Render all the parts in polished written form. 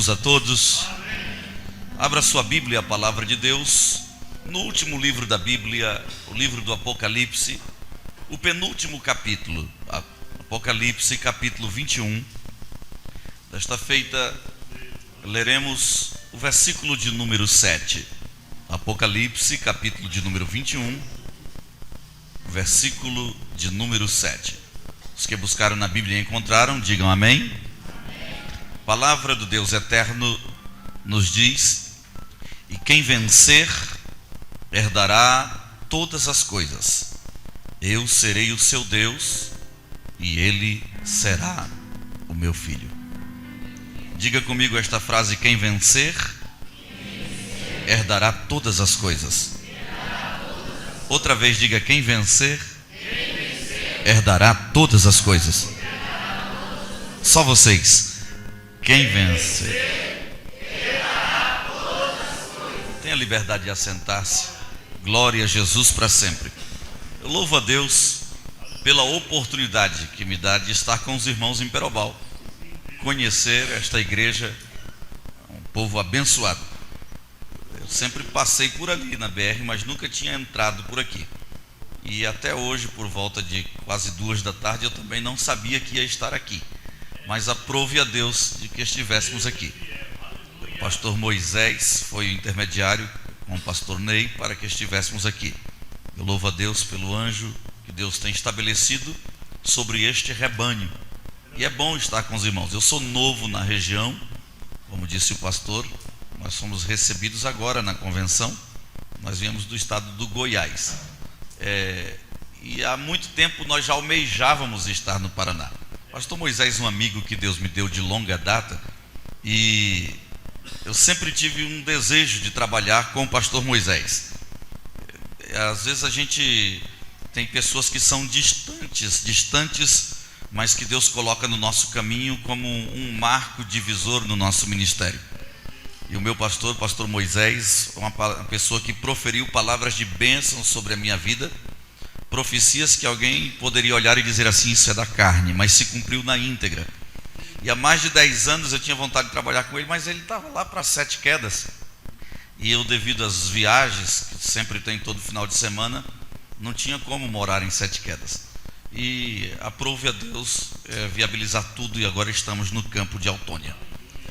A todos, abra sua Bíblia, a palavra de Deus, no último livro da Bíblia, o livro do Apocalipse, o penúltimo capítulo, Apocalipse capítulo 21. Desta feita, leremos o versículo de número 7, Apocalipse capítulo de número 21, versículo de número 7. Os que buscaram na Bíblia e encontraram, digam amém. A palavra do Deus eterno nos diz: e quem vencer herdará todas as coisas. Eu serei o seu Deus e ele será o meu filho. Diga comigo esta frase: quem vencer herdará todas as coisas. Outra vez diga: quem vencer herdará todas as coisas. Só vocês. Quem vencer herdará todas as coisas. Tenha liberdade de assentar-se. Glória a Jesus para sempre. Eu louvo a Deus pela oportunidade que me dá de estar com os irmãos em Perobal, conhecer esta igreja, um povo abençoado. Eu sempre passei por ali na BR, mas nunca tinha entrado por aqui. E até hoje, por volta de quase 2 da tarde, eu também não sabia que ia estar aqui. Mas aprove a Deus de que estivéssemos aqui. O pastor Moisés foi o intermediário com o pastor Ney para que estivéssemos aqui. Eu louvo a Deus pelo anjo que Deus tem estabelecido sobre este rebanho. E é bom estar com os irmãos. Eu sou novo na região, como disse o pastor. Nós fomos recebidos agora na convenção. Nós viemos do estado do Goiás. E há muito tempo nós já almejávamos estar no Paraná. Pastor Moisés, um amigo que Deus me deu de longa data, e eu sempre tive um desejo de trabalhar com o pastor Moisés. Às vezes a gente tem pessoas que são distantes, mas que Deus coloca no nosso caminho como um marco divisor no nosso ministério. E o meu pastor, pastor Moisés, uma pessoa que proferiu palavras de bênção sobre a minha vida, profecias que alguém poderia olhar e dizer assim: isso é da carne, mas se cumpriu na íntegra. E há mais de 10 anos eu tinha vontade de trabalhar com ele, mas ele estava lá para 7 quedas. E eu, devido às viagens que sempre tem todo final de semana, não tinha como morar em 7 quedas. E aprove a Deus viabilizar tudo, e agora estamos no campo de Autônia.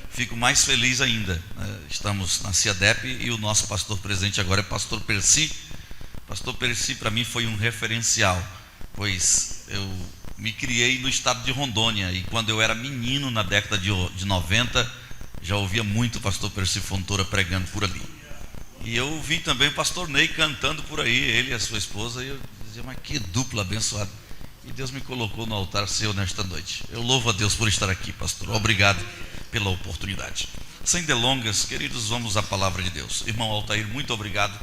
Fico mais feliz ainda. Estamos na CIADEP e o nosso pastor presente agora é pastor Percy. Pastor Percy para mim foi um referencial, pois eu me criei no estado de Rondônia, e quando eu era menino, na década de 90, já ouvia muito o pastor Percy Fontoura pregando por ali. E eu ouvi também o pastor Ney cantando por aí, ele e a sua esposa, e eu dizia: mas que dupla abençoada. E Deus me colocou no altar seu nesta noite. Eu louvo a Deus por estar aqui, pastor. Obrigado pela oportunidade. Sem delongas, queridos, vamos à palavra de Deus. Irmão Altair, muito obrigado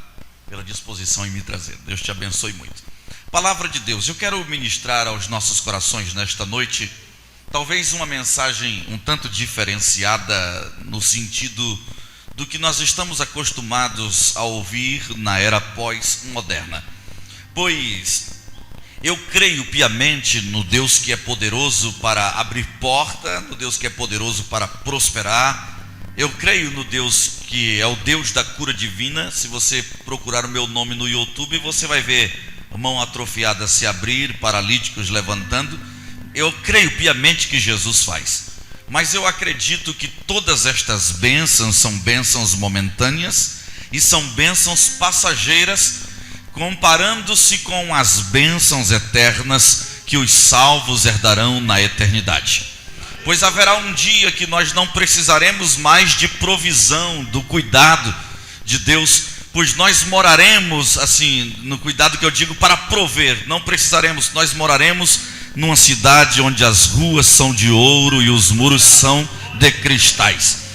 pela disposição em me trazer. Deus te abençoe muito. Palavra de Deus. Eu quero ministrar aos nossos corações nesta noite, talvez uma mensagem um tanto diferenciada no sentido do que nós estamos acostumados a ouvir na era pós-moderna. Pois eu creio piamente no Deus que é poderoso para abrir porta, no Deus que é poderoso para prosperar. Eu creio no Deus que é o Deus da cura divina. Se você procurar o meu nome no YouTube, você vai ver mão atrofiada se abrir, paralíticos levantando. Eu creio piamente que Jesus faz. Mas eu acredito que todas estas bênçãos são bênçãos momentâneas e são bênçãos passageiras, comparando-se com as bênçãos eternas que os salvos herdarão na eternidade. Pois haverá um dia que nós não precisaremos mais de provisão, do cuidado de Deus, pois nós moraremos, assim, no cuidado que eu digo, para prover. Não precisaremos, nós moraremos numa cidade onde as ruas são de ouro e os muros são de cristais.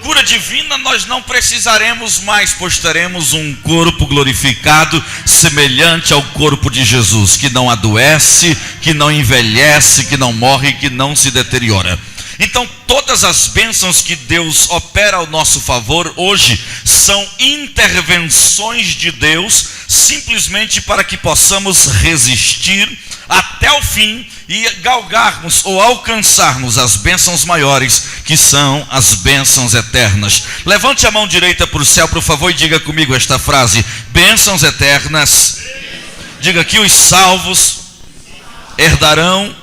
Cura divina nós não precisaremos mais, pois teremos um corpo glorificado semelhante ao corpo de Jesus, que não adoece, que não envelhece, que não morre, que não se deteriora. Então todas as bênçãos que Deus opera ao nosso favor hoje são intervenções de Deus, simplesmente para que possamos resistir até o fim e galgarmos ou alcançarmos as bênçãos maiores, que são as bênçãos eternas. Levante a mão direita para o céu, por favor, e diga comigo esta frase: bênçãos eternas. Diga que os salvos herdarão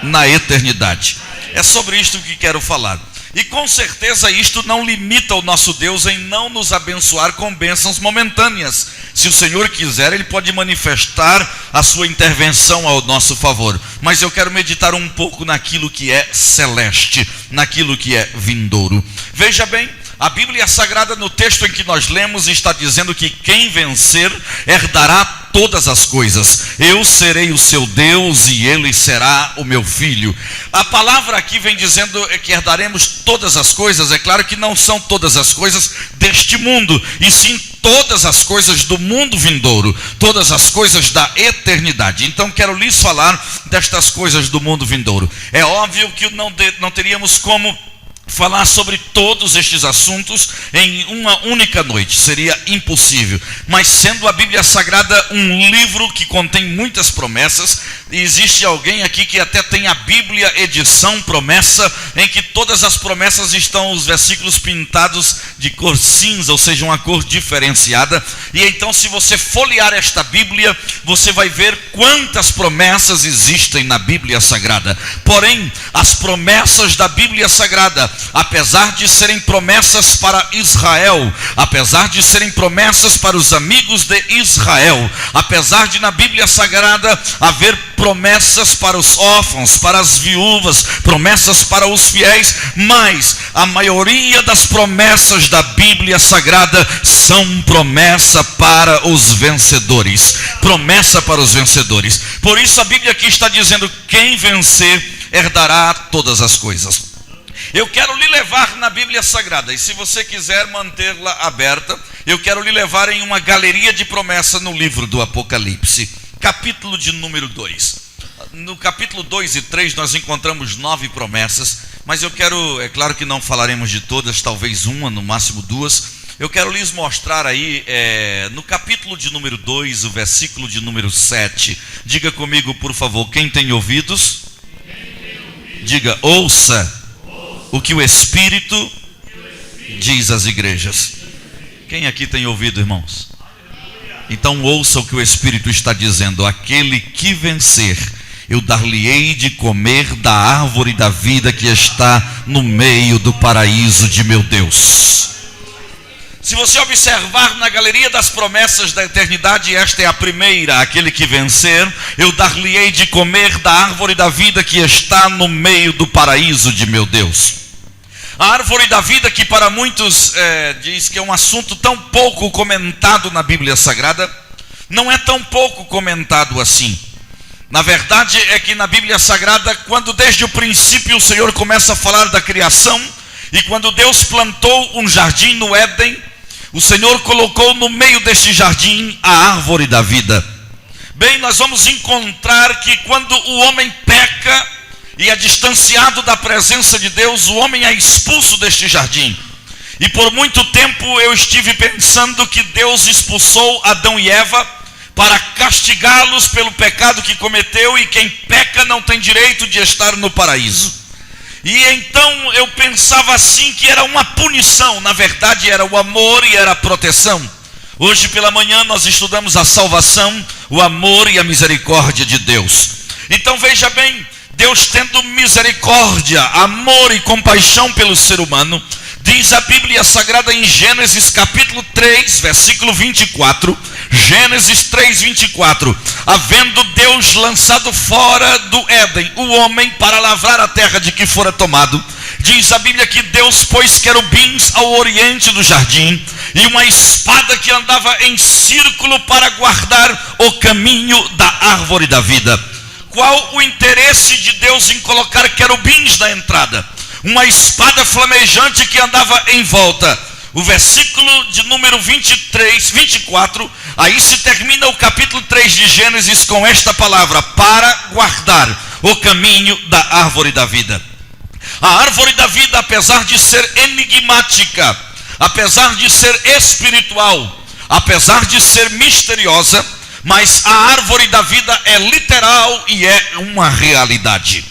na eternidade. É sobre isto que quero falar. E com certeza isto não limita o nosso Deus em não nos abençoar com bênçãos momentâneas. Se o Senhor quiser, Ele pode manifestar a sua intervenção ao nosso favor. Mas eu quero meditar um pouco naquilo que é celeste, naquilo que é vindouro. Veja bem, a Bíblia Sagrada, no texto em que nós lemos, está dizendo que quem vencer herdará todas as coisas. Eu serei o seu Deus e ele será o meu filho. A palavra aqui vem dizendo que herdaremos todas as coisas. É claro que não são todas as coisas deste mundo, e sim todas as coisas do mundo vindouro, todas as coisas da eternidade. Então quero lhes falar destas coisas do mundo vindouro. É óbvio que não teríamos como falar sobre todos estes assuntos em uma única noite, seria impossível. Mas sendo a Bíblia Sagrada um livro que contém muitas promessas, e existe alguém aqui que até tem a Bíblia edição promessa, em que todas as promessas estão os versículos pintados de cor cinza, ou seja, uma cor diferenciada. E então, se você folhear esta Bíblia, você vai ver quantas promessas existem na Bíblia Sagrada. Porém, as promessas da Bíblia Sagrada, apesar de serem promessas para Israel, apesar de serem promessas para os amigos de Israel, apesar de na Bíblia Sagrada haver promessas para os órfãos, para as viúvas, promessas para os fiéis, mas a maioria das promessas da Bíblia Sagrada são promessa para os vencedores, promessa para os vencedores. Por isso a Bíblia aqui está dizendo: quem vencer herdará todas as coisas. Eu quero lhe levar na Bíblia Sagrada, e se você quiser mantê-la aberta, eu quero lhe levar em uma galeria de promessa no livro do Apocalipse, capítulo de número 2. No capítulo 2 e 3 nós encontramos 9 promessas, mas eu quero, é claro que não falaremos de todas, talvez uma, no máximo 2. Eu quero lhes mostrar aí, no capítulo de número 2, o versículo de número 7. Diga comigo, por favor, quem tem ouvidos? Diga: ouça o que o Espírito diz às igrejas. Quem aqui tem ouvido, irmãos? Então ouça o que o Espírito está dizendo: aquele que vencer, eu dar-lhe-ei de comer da árvore da vida que está no meio do paraíso de meu Deus. Se você observar na galeria das promessas da eternidade, esta é a primeira: aquele que vencer, eu dar-lhe-ei de comer da árvore da vida que está no meio do paraíso de meu Deus. A árvore da vida, que para muitos diz que é um assunto tão pouco comentado na Bíblia Sagrada, não é tão pouco comentado assim. Na verdade é que na Bíblia Sagrada, quando desde o princípio o Senhor começa a falar da criação, e quando Deus plantou um jardim no Éden, o Senhor colocou no meio deste jardim a árvore da vida. Bem, nós vamos encontrar que quando o homem peca e é distanciado da presença de Deus, o homem é expulso deste jardim. E por muito tempo eu estive pensando que Deus expulsou Adão e Eva para castigá-los pelo pecado que cometeu, e quem peca não tem direito de estar no paraíso. E então eu pensava assim, que era uma punição. Na verdade era o amor e era a proteção. Hoje pela manhã nós estudamos a salvação, o amor e a misericórdia de Deus. Então veja bem, Deus tendo misericórdia, amor e compaixão pelo ser humano, diz a Bíblia Sagrada em Gênesis capítulo 3, versículo 24, Gênesis 3, 24, havendo Deus lançado fora do Éden o homem para lavrar a terra de que fora tomado, diz a Bíblia que Deus pôs querubins ao oriente do jardim, e uma espada que andava em círculo para guardar o caminho da árvore da vida. Qual o interesse de Deus em colocar querubins na entrada? Uma espada flamejante que andava em volta. O versículo de número 24, aí se termina o capítulo 3 de Gênesis com esta palavra: para guardar o caminho da árvore da vida. A árvore da vida, apesar de ser enigmática, apesar de ser espiritual, apesar de ser misteriosa, mas a árvore da vida é literal e é uma realidade.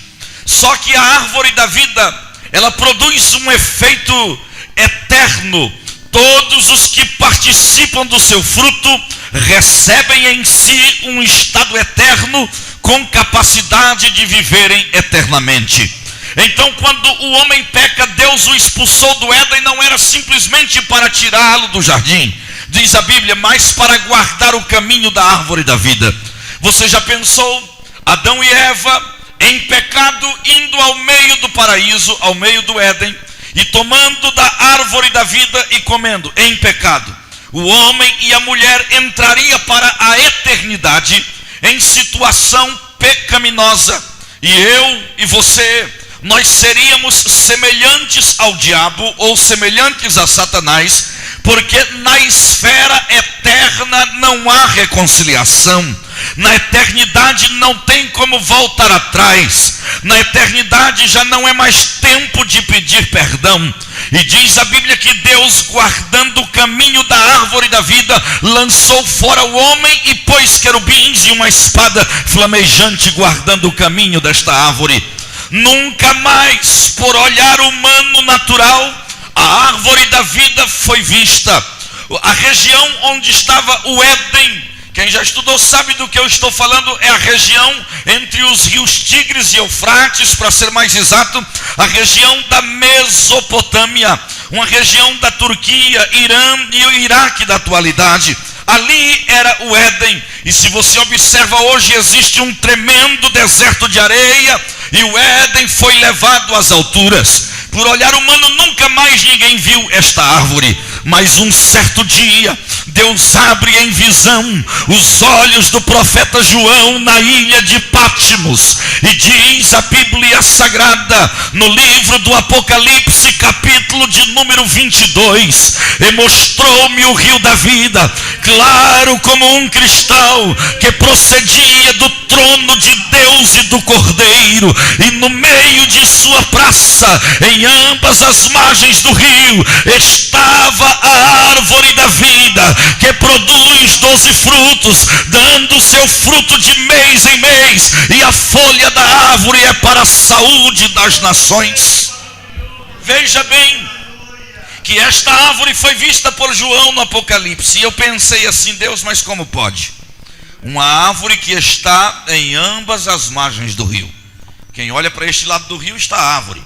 Só que a árvore da vida, ela produz um efeito eterno. Todos os que participam do seu fruto recebem em si um estado eterno com capacidade de viverem eternamente. Então, quando o homem peca, Deus o expulsou do Éden, não era simplesmente para tirá-lo do jardim, diz a Bíblia, mas para guardar o caminho da árvore da vida. Você já pensou? Adão e Eva em pecado, indo ao meio do paraíso, ao meio do Éden, e tomando da árvore da vida e comendo em pecado. O homem e a mulher entrariam para a eternidade em situação pecaminosa. E eu e você, nós seríamos semelhantes ao diabo ou semelhantes a Satanás, porque na esfera eterna não há reconciliação. Na eternidade não tem como voltar atrás. Na eternidade já não é mais tempo de pedir perdão. E diz a Bíblia que Deus, guardando o caminho da árvore da vida, lançou fora o homem e pôs querubins e uma espada flamejante guardando o caminho desta árvore. Nunca mais, por olhar humano natural, a árvore da vida foi vista. A região onde estava o Éden, quem já estudou sabe do que eu estou falando, é a região entre os rios Tigres e Eufrates, para ser mais exato, a região da Mesopotâmia, uma região da Turquia, Irã e o Iraque da atualidade. Ali era o Éden, e se você observa hoje, existe um tremendo deserto de areia, e o Éden foi levado às alturas. Por olhar humano, nunca mais ninguém viu esta árvore, mas um certo dia, Deus abre em visão os olhos do profeta João na ilha de Patmos, e diz a Bíblia Sagrada, no livro do Apocalipse, capítulo de número 22, e mostrou-me o rio da vida, claro como um cristal, que procedia do trono de Deus e do Cordeiro, e no meio de sua praça, em ambas as margens do rio, estava a árvore da vida, que produz 12 frutos, dando seu fruto de mês em mês, e a folha da árvore é para a saúde das nações. Veja bem, que esta árvore foi vista por João no Apocalipse, e eu pensei assim, Deus, mas como pode? Uma árvore que está em ambas as margens do rio. Quem olha para este lado do rio está a árvore,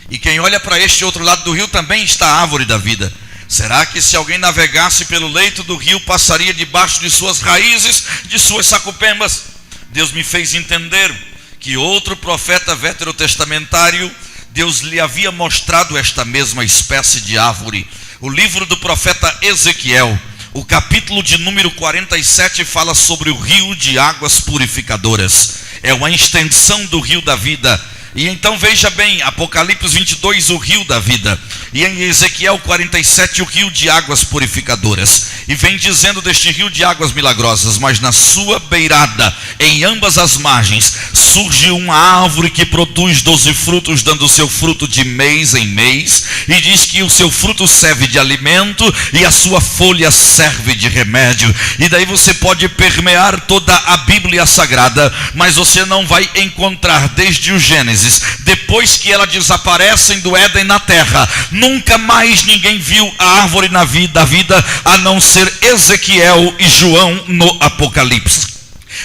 e quem olha para este outro lado do rio também está a árvore da vida. Será que se alguém navegasse pelo leito do rio, passaria debaixo de suas raízes, de suas sacupemas? Deus me fez entender que outro profeta veterotestamentário, Deus lhe havia mostrado esta mesma espécie de árvore. O livro do profeta Ezequiel, o capítulo de número 47, fala sobre o rio de águas purificadoras. É uma extensão do rio da vida. E então veja bem, Apocalipse 22, o rio da vida, e em Ezequiel 47, o rio de águas purificadoras, e vem dizendo deste rio de águas milagrosas, mas na sua beirada, em ambas as margens, surge uma árvore que produz 12 frutos, dando seu fruto de mês em mês, e diz que o seu fruto serve de alimento, e a sua folha serve de remédio. E daí você pode permear toda a Bíblia Sagrada, mas você não vai encontrar desde o Gênesis, depois que ela desaparecem do Éden na terra, nunca mais ninguém viu a árvore da vida, a não ser Ezequiel e João no Apocalipse.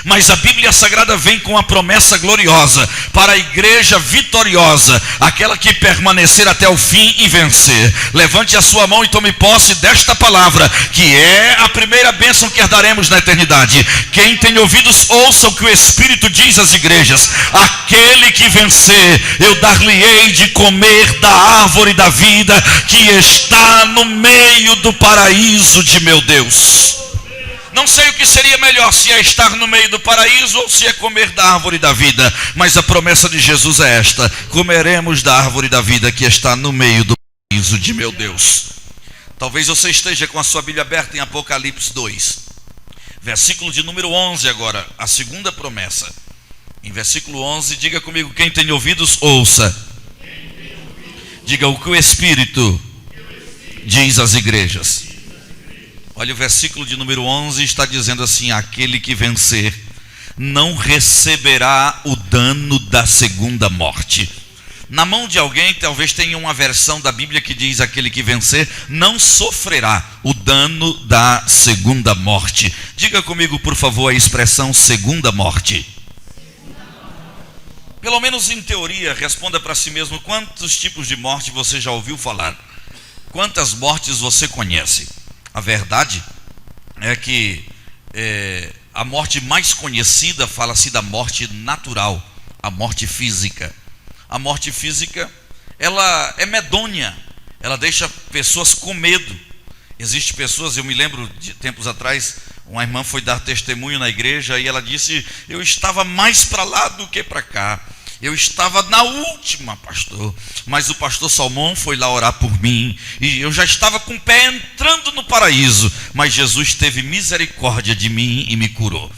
Mas a Bíblia Sagrada vem com a promessa gloriosa para a igreja vitoriosa, aquela que permanecer até o fim e vencer. Levante a sua mão e tome posse desta palavra, que é a primeira bênção que herdaremos na eternidade. Quem tem ouvidos, ouça o que o Espírito diz às igrejas: aquele que vencer, eu dar-lhe-ei de comer da árvore da vida, que está no meio do paraíso de meu Deus. Não sei o que seria melhor, se é estar no meio do paraíso ou se é comer da árvore da vida, mas a promessa de Jesus é esta: comeremos da árvore da vida que está no meio do paraíso de meu Deus. Talvez você esteja com a sua Bíblia aberta em Apocalipse 2, versículo de número 11 agora, a segunda promessa. Em versículo 11, diga comigo, quem tem ouvidos, ouça. Diga o que o Espírito diz às igrejas. Olha, o versículo de número 11 está dizendo assim: aquele que vencer não receberá o dano da segunda morte. Na mão de alguém talvez tenha uma versão da Bíblia que diz: aquele que vencer não sofrerá o dano da segunda morte. Diga comigo, por favor, a expressão segunda morte. Pelo menos em teoria, responda para si mesmo: quantos tipos de morte você já ouviu falar? Quantas mortes você conhece? A verdade é que a morte mais conhecida, fala-se da morte natural, a morte física. A morte física, ela é medonha, ela deixa pessoas com medo. Existem pessoas, eu me lembro de tempos atrás, uma irmã foi dar testemunho na igreja e ela disse: eu estava mais para lá do que para cá. Eu estava na última, pastor, mas o pastor Salmão foi lá orar por mim, e eu já estava com o pé entrando no paraíso, mas Jesus teve misericórdia de mim e me curou.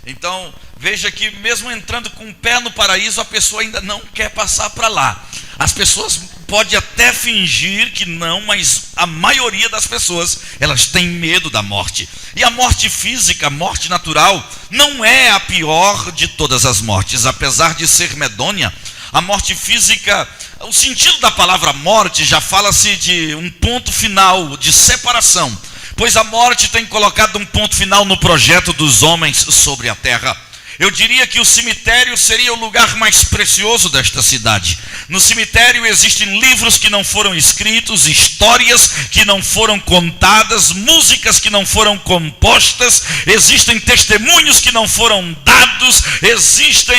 Então, veja que mesmo entrando com o pé no paraíso, a pessoa ainda não quer passar para lá. As pessoas podem até fingir que não, mas a maioria das pessoas, elas têm medo da morte. E a morte física, a morte natural, não é a pior de todas as mortes. Apesar de ser medonha, a morte física, o sentido da palavra morte já fala-se de um ponto final, de separação. Pois a morte tem colocado um ponto final no projeto dos homens sobre a terra. Eu diria que o cemitério seria o lugar mais precioso desta cidade. No cemitério existem livros que não foram escritos, histórias que não foram contadas, músicas que não foram compostas, existem testemunhos que não foram dados, existem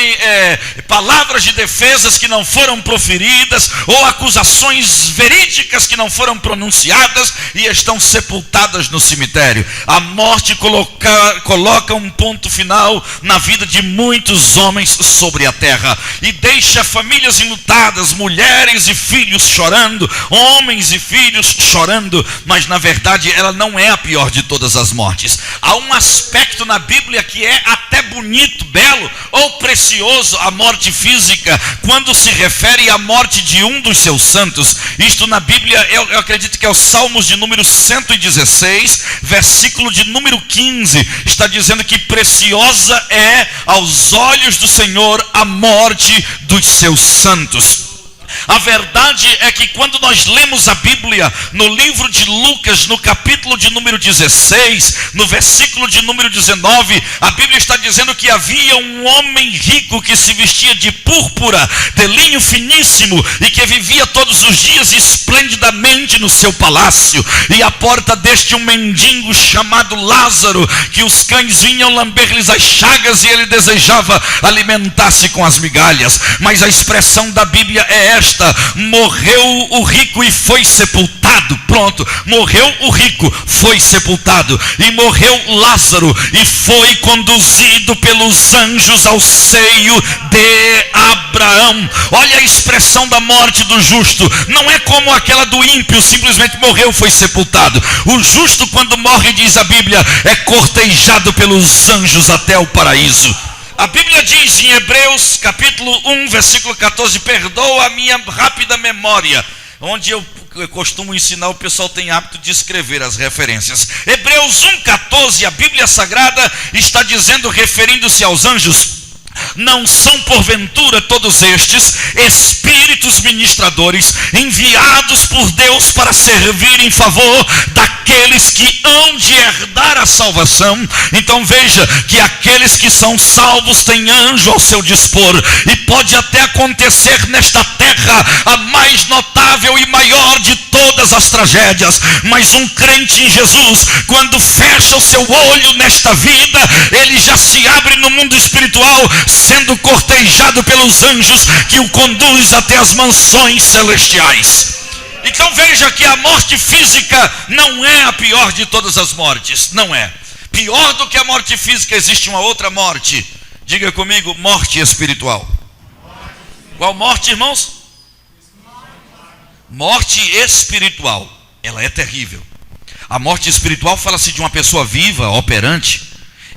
palavras de defesas que não foram proferidas, ou acusações verídicas que não foram pronunciadas e estão sepultadas no cemitério. A morte coloca um ponto final na vida de muitos homens sobre a terra e deixa famílias enlutadas, mulheres e filhos chorando, homens e filhos chorando, mas na verdade ela não é a pior de todas as mortes. Há um aspecto na Bíblia que é até bonito, belo ou precioso, a morte física, quando se refere à morte de um dos seus santos. Isto na Bíblia, eu acredito que é o Salmos de número 116, versículo de número 15, está dizendo que preciosa é aos olhos do Senhor a morte dos seus santos. A verdade é que quando nós lemos a Bíblia, no livro de Lucas, no capítulo de número 16, no versículo de número 19, a Bíblia está dizendo que havia um homem rico que se vestia de púrpura, de linho finíssimo, e que vivia todos os dias esplendidamente no seu palácio, e à porta deste um mendigo chamado Lázaro, que os cães vinham lamber-lhes as chagas e ele desejava alimentar-se com as migalhas. Mas a expressão da Bíblia é esta: morreu o rico e foi sepultado. Pronto, morreu o rico, foi sepultado. E morreu Lázaro e foi conduzido pelos anjos ao seio de Abraão. Olha a expressão da morte do justo, não é como aquela do ímpio, simplesmente morreu, foi sepultado. O justo, quando morre, diz a Bíblia, é cortejado pelos anjos até o paraíso. A Bíblia diz em Hebreus capítulo 1, versículo 14, perdoa a minha rápida memória, onde eu costumo ensinar, o pessoal tem hábito de escrever as referências. Hebreus 1,14, a Bíblia Sagrada está dizendo, referindo-se aos anjos: não são porventura todos estes espíritos ministradores enviados por Deus para servir em favor daqueles que hão de herdar a salvação? Então veja que aqueles que são salvos têm anjo ao seu dispor, e pode até acontecer nesta terra a mais notável e maior de todas as tragédias, mas um crente em Jesus, quando fecha o seu olho nesta vida, ele já se abre no mundo espiritual, sendo cortejado pelos anjos que o conduz até as mansões celestiais. Então veja que a morte física não é a pior de todas as mortes, não é. Pior do que a morte física existe uma outra morte. Diga comigo, morte espiritual. Qual morte, irmãos? Morte espiritual. Ela é terrível. A morte espiritual fala-se de uma pessoa viva, operante,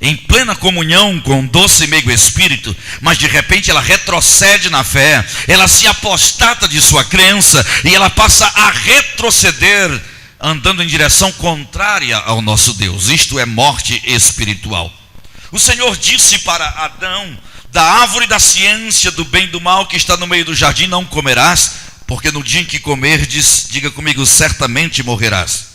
em plena comunhão com o doce e meigo Espírito, mas de repente ela retrocede na fé, ela se apostata de sua crença e ela passa a retroceder andando em direção contrária ao nosso Deus. Isto é morte espiritual. O Senhor disse para Adão: da árvore da ciência do bem e do mal que está no meio do jardim não comerás, porque no dia em que comerdes, diga comigo, certamente morrerás.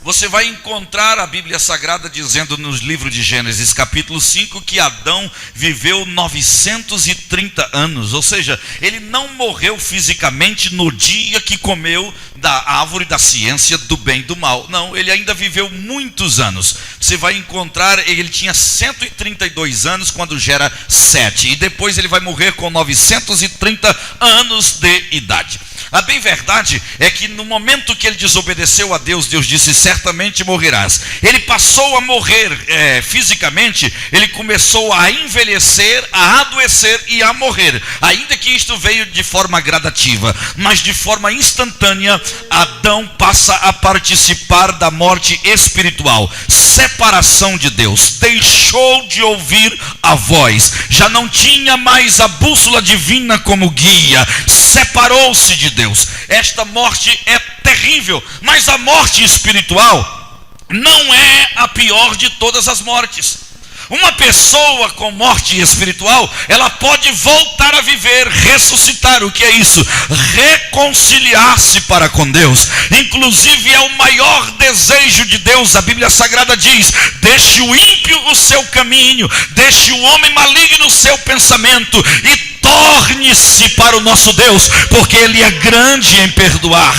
Você vai encontrar a Bíblia Sagrada dizendo no livro de Gênesis, capítulo 5, que Adão viveu 930 anos. Ou seja, ele não morreu fisicamente no dia que comeu da árvore da ciência do bem e do mal. Não, ele ainda viveu muitos anos. Você vai encontrar, ele tinha 132 anos quando gera Sete. E depois ele vai morrer com 930 anos de idade. A bem verdade é que no momento que ele desobedeceu a Deus, Deus disse: certamente morrerás. Ele passou a morrer fisicamente, ele começou a envelhecer, a adoecer e a morrer. Ainda que isto veio de forma gradativa, mas de forma instantânea, Adão passa a participar da morte espiritual. Separação de Deus, deixou de ouvir a voz, já não tinha mais a bússola divina como guia, separou-se de Deus. Esta morte é terrível, mas a morte espiritual não é a pior de todas as mortes. Uma pessoa com morte espiritual, ela pode voltar a viver, ressuscitar. O que é isso? Reconciliar-se para com Deus. Inclusive é o maior desejo de Deus. A Bíblia Sagrada diz: deixe o ímpio o seu caminho, deixe o homem maligno o seu pensamento e torne-se para o nosso Deus, porque Ele é grande em perdoar.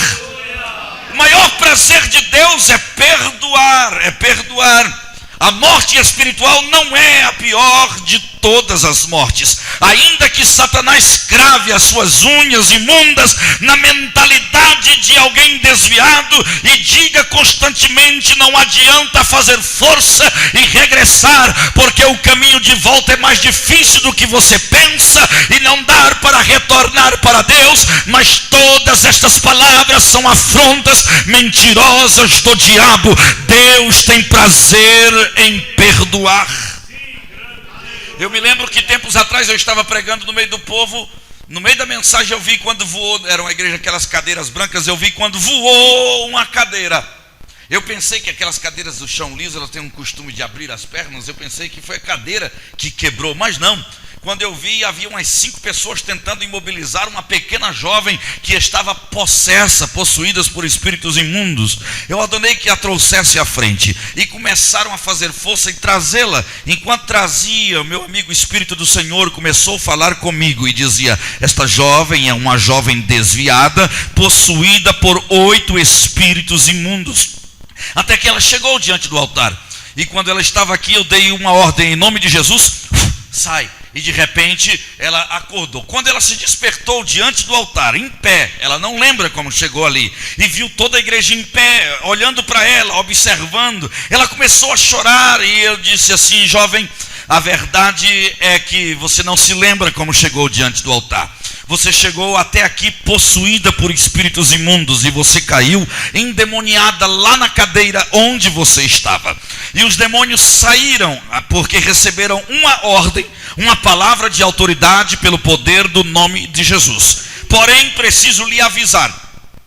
O maior prazer de Deus é perdoar. A morte espiritual não é a pior de todas as mortes. Ainda que Satanás crave as suas unhas imundas na mentalidade de alguém desviado e diga constantemente: não adianta fazer força e regressar, porque o caminho de volta é mais difícil do que você pensa e não dá para retornar para Deus. Mas todas estas palavras são afrontas mentirosas do diabo. Deus tem prazer em perdoar. Eu me lembro que tempos atrás eu estava pregando no meio do povo. No meio da mensagem eu vi quando voou, era uma igreja, aquelas cadeiras brancas, eu vi quando voou uma cadeira. Eu pensei que aquelas cadeiras do chão liso, elas têm um costume de abrir as pernas. Eu pensei que foi a cadeira que quebrou, mas não. Quando eu vi, havia umas 5 pessoas tentando imobilizar uma pequena jovem que estava possuídas por espíritos imundos. Eu ordenei que a trouxesse à frente e começaram a fazer força e trazê-la. Enquanto trazia, o meu amigo Espírito do Senhor começou a falar comigo e dizia: esta jovem é uma jovem desviada, possuída por 8 espíritos imundos. Até que ela chegou diante do altar. E quando ela estava aqui, eu dei uma ordem em nome de Jesus: sai. E de repente ela acordou. Quando ela se despertou diante do altar, em pé, ela não lembra como chegou ali, e viu toda a igreja em pé, olhando para ela, observando, ela começou a chorar. E eu disse assim: jovem, a verdade é que você não se lembra como chegou diante do altar. Você chegou até aqui possuída por espíritos imundos, e você caiu endemoniada lá na cadeira onde você estava. E os demônios saíram porque receberam uma ordem, uma palavra de autoridade pelo poder do nome de Jesus. Porém, preciso lhe avisar: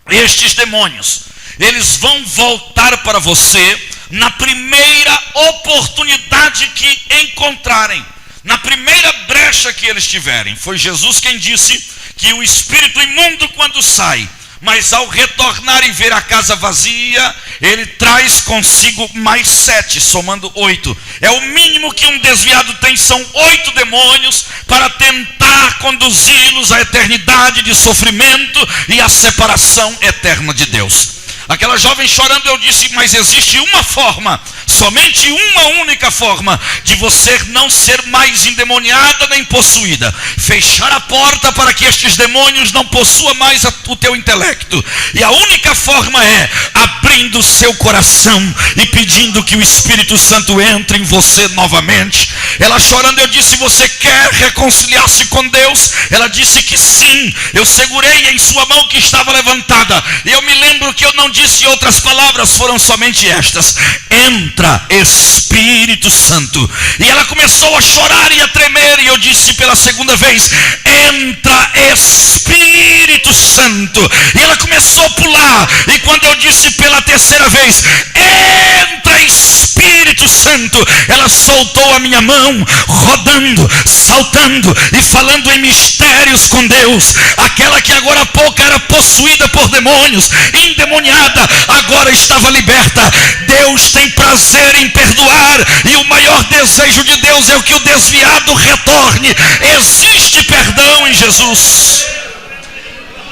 estes demônios, eles vão voltar para você na primeira oportunidade que encontrarem, na primeira brecha que eles tiverem. Foi Jesus quem disse que o espírito imundo, quando sai, mas ao retornar e ver a casa vazia, ele traz consigo mais 7, somando 8. É o mínimo que um desviado tem, são 8 demônios para tentar conduzi-los à eternidade de sofrimento e à separação eterna de Deus. Aquela jovem chorando, eu disse: mas existe uma forma, somente uma única forma de você não ser mais endemoniada nem possuída: fechar a porta para que estes demônios não possuam mais o teu intelecto. E a única forma é abrindo o seu coração e pedindo que o Espírito Santo entre em você novamente. Ela chorando, eu disse: você quer reconciliar-se com Deus? Ela disse que sim. Eu segurei em sua mão que estava levantada, e eu me lembro que eu não disse outras palavras, foram somente estas: entra entra Espírito Santo. E ela começou a chorar e a tremer, e eu disse pela segunda vez: entra Espírito Santo. E ela começou a pular, e quando eu disse pela terceira vez: entra Espírito Santo, ela soltou a minha mão, rodando, saltando e falando em mistérios com Deus. Aquela que agora há pouco era possuída por demônios, endemoniada, agora estava liberta. Deus tem prazer em perdoar, e o maior desejo de Deus é o que o desviado retorne. Existe perdão em Jesus.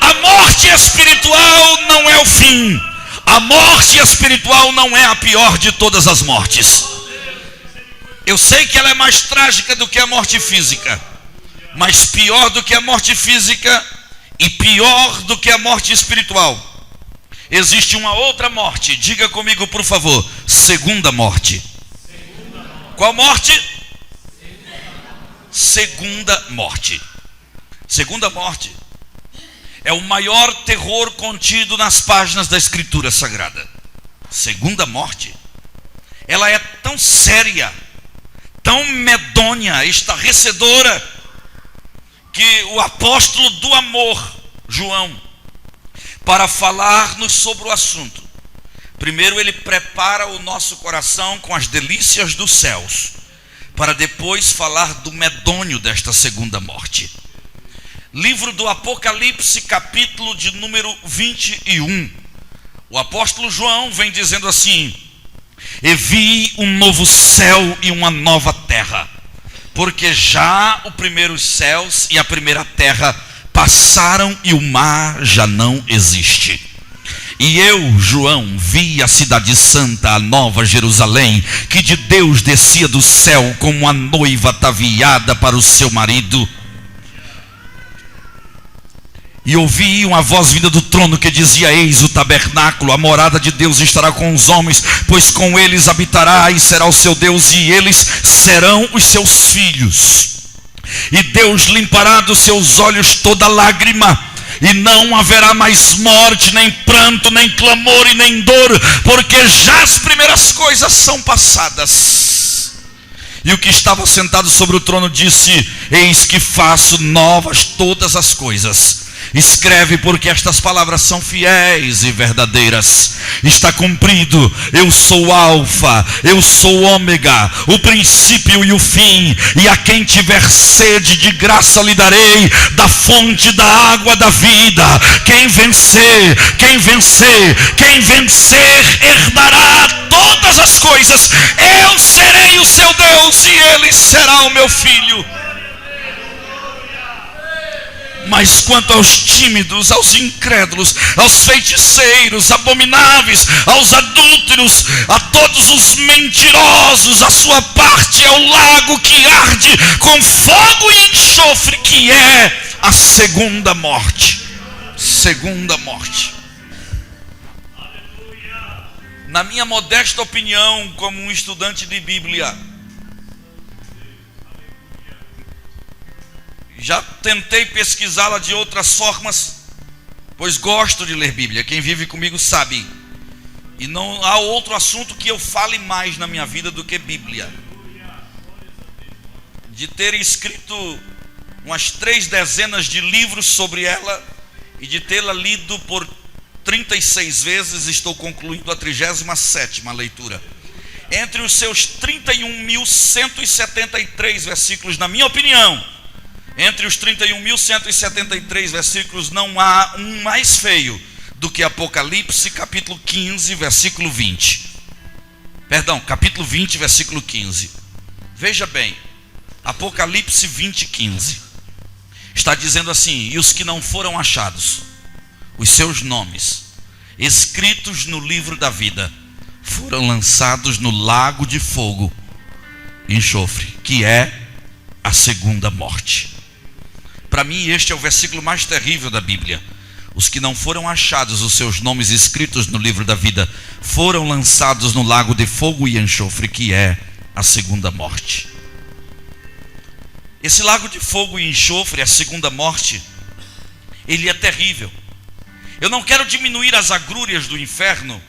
A morte espiritual não é o fim. A morte espiritual não é a pior de todas as mortes. Eu sei que ela é mais trágica do que a morte física, mas pior do que a morte física e pior do que a morte espiritual, existe uma outra morte. Diga comigo, por favor: segunda morte. Qual morte? Segunda morte. Segunda morte é o maior terror contido nas páginas da Escritura Sagrada. Segunda morte, ela é tão séria, tão medonha, estarrecedora, que o apóstolo do amor, João, para falar-nos sobre o assunto, primeiro ele prepara o nosso coração com as delícias dos céus, para depois falar do medonho desta segunda morte. Livro do Apocalipse, capítulo de número 21. O apóstolo João vem dizendo assim: e vi um novo céu e uma nova terra, porque já os primeiros céus e a primeira terra passaram e o mar já não existe. E eu, João, vi a cidade santa, a nova Jerusalém, que de Deus descia do céu como uma noiva ataviada para o seu marido. E ouvi uma voz vinda do trono que dizia: eis o tabernáculo, a morada de Deus estará com os homens, pois com eles habitará e será o seu Deus, e eles serão os seus filhos. E Deus limpará dos seus olhos toda lágrima, e não haverá mais morte, nem pranto, nem clamor e nem dor, porque já as primeiras coisas são passadas. E o que estava sentado sobre o trono disse: eis que faço novas todas as coisas. Escreve, porque estas palavras são fiéis e verdadeiras. Está cumprido. Eu sou o Alfa, eu sou o Ômega, o princípio e o fim. E a quem tiver sede, de graça lhe darei da fonte da água da vida. Quem vencer herdará todas as coisas. Eu serei o seu Deus e ele será o meu filho. Mas quanto aos tímidos, aos incrédulos, aos feiticeiros, abomináveis, aos adúlteros, a todos os mentirosos, a sua parte é o lago que arde com fogo e enxofre, que é a segunda morte. Segunda morte. Na minha modesta opinião, como um estudante de Bíblia, já tentei pesquisá-la de outras formas, pois gosto de ler Bíblia. Quem vive comigo sabe. E não há outro assunto que eu fale mais na minha vida do que Bíblia. De ter escrito umas 3 dezenas de livros sobre ela, e de tê-la lido por 36 vezes, estou concluindo a 37ª leitura. Entre os seus 31.173 versículos, na minha opinião, entre os 31.173 versículos, não há um mais feio do que Apocalipse, capítulo 15, versículo 20. Perdão, capítulo 20, versículo 15. Veja bem, Apocalipse 20, 15. Está dizendo assim: e os que não foram achados, os seus nomes escritos no livro da vida, foram lançados no lago de fogo e enxofre, que é a segunda morte. Para mim, este é o versículo mais terrível da Bíblia. Os que não foram achados, os seus nomes escritos no livro da vida, foram lançados no lago de fogo e enxofre, que é a segunda morte. Esse lago de fogo e enxofre, a segunda morte, ele é terrível. Eu não quero diminuir as agrúrias do inferno,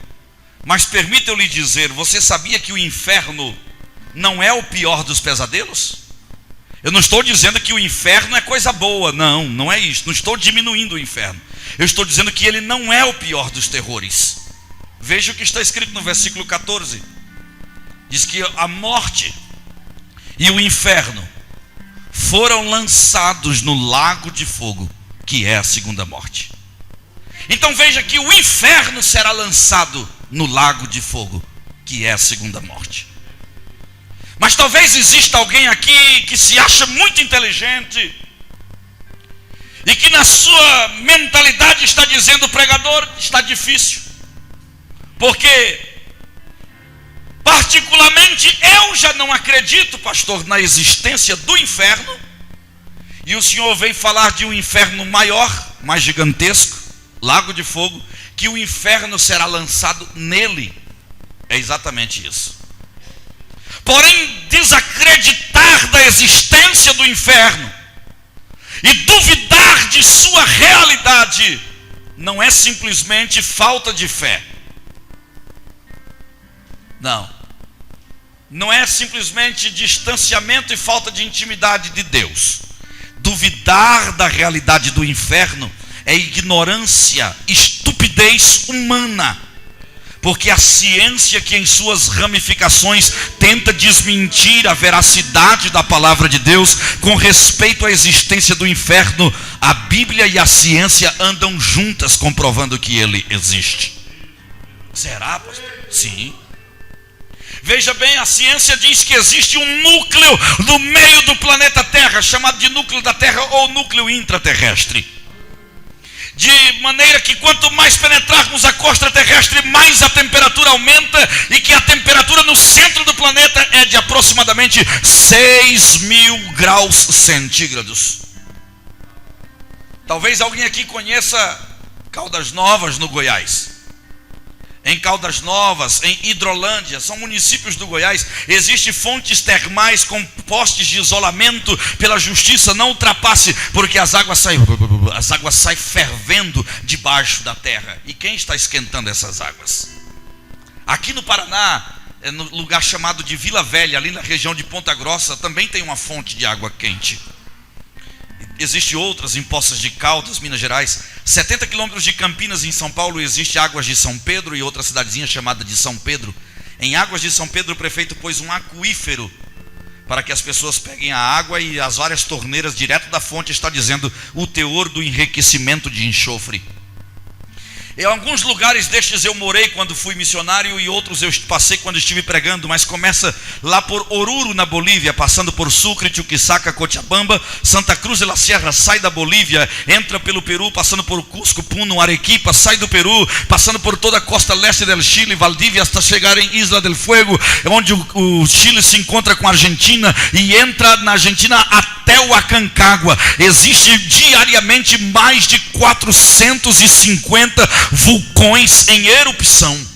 Mas permita eu lhe dizer, você sabia que o inferno não é o pior dos pesadelos? Eu não estou dizendo que o inferno é coisa boa, não é isso. Não estou diminuindo o inferno. Eu estou dizendo que ele não é o pior dos terrores. Veja o que está escrito no versículo 14. Diz que a morte e o inferno foram lançados no lago de fogo, que é a segunda morte. Então veja que o inferno será lançado no lago de fogo, que é a segunda morte. Mas talvez exista alguém aqui que se acha muito inteligente e que na sua mentalidade está dizendo: pregador, está difícil, porque particularmente eu já não acredito, pastor, na existência do inferno, e o senhor vem falar de um inferno maior, mais gigantesco, lago de fogo, que o inferno será lançado nele. É exatamente isso. Porém, desacreditar da existência do inferno e duvidar de sua realidade não é simplesmente falta de fé. Não é simplesmente distanciamento e falta de intimidade de Deus. Duvidar da realidade do inferno é ignorância, estupidez humana. Porque a ciência, que em suas ramificações tenta desmentir a veracidade da palavra de Deus com respeito à existência do inferno, a Bíblia e a ciência andam juntas comprovando que ele existe. Será, pastor? Sim. Veja bem, a ciência diz que existe um núcleo no meio do planeta Terra, chamado de núcleo da Terra ou núcleo intraterrestre. De maneira que quanto mais penetrarmos a crosta terrestre, mais a temperatura aumenta, e que a temperatura no centro do planeta é de aproximadamente 6.000 graus centígrados. Talvez alguém aqui conheça Caldas Novas, no Goiás. Em Caldas Novas, em Hidrolândia, são municípios do Goiás, existem fontes termais com postes de isolamento pela justiça não ultrapasse, porque as águas saem fervendo debaixo da terra. E quem está esquentando essas águas? Aqui no Paraná, no lugar chamado de Vila Velha, ali na região de Ponta Grossa, também tem uma fonte de água quente. Existem outras em Poços de Caldas, Minas Gerais. 70 quilômetros de Campinas, em São Paulo, existe Águas de São Pedro e outra cidadezinha chamada de São Pedro. Em Águas de São Pedro, o prefeito pôs um aquífero para que as pessoas peguem a água, e as várias torneiras direto da fonte está dizendo o teor do enriquecimento de enxofre. Em alguns lugares destes eu morei quando fui missionário, e outros eu passei quando estive pregando, mas começa lá por Oruro, na Bolívia, passando por Sucre, Chuquisaca, Cochabamba, Santa Cruz de la Sierra, sai da Bolívia, entra pelo Peru, passando por Cusco, Puno, Arequipa, sai do Peru, passando por toda a costa leste do Chile, Valdívia, hasta chegar em Isla del Fuego, onde o Chile se encontra com a Argentina, e entra na Argentina até o Aconcagua. Existe diariamente mais de 450 vulcões em erupção.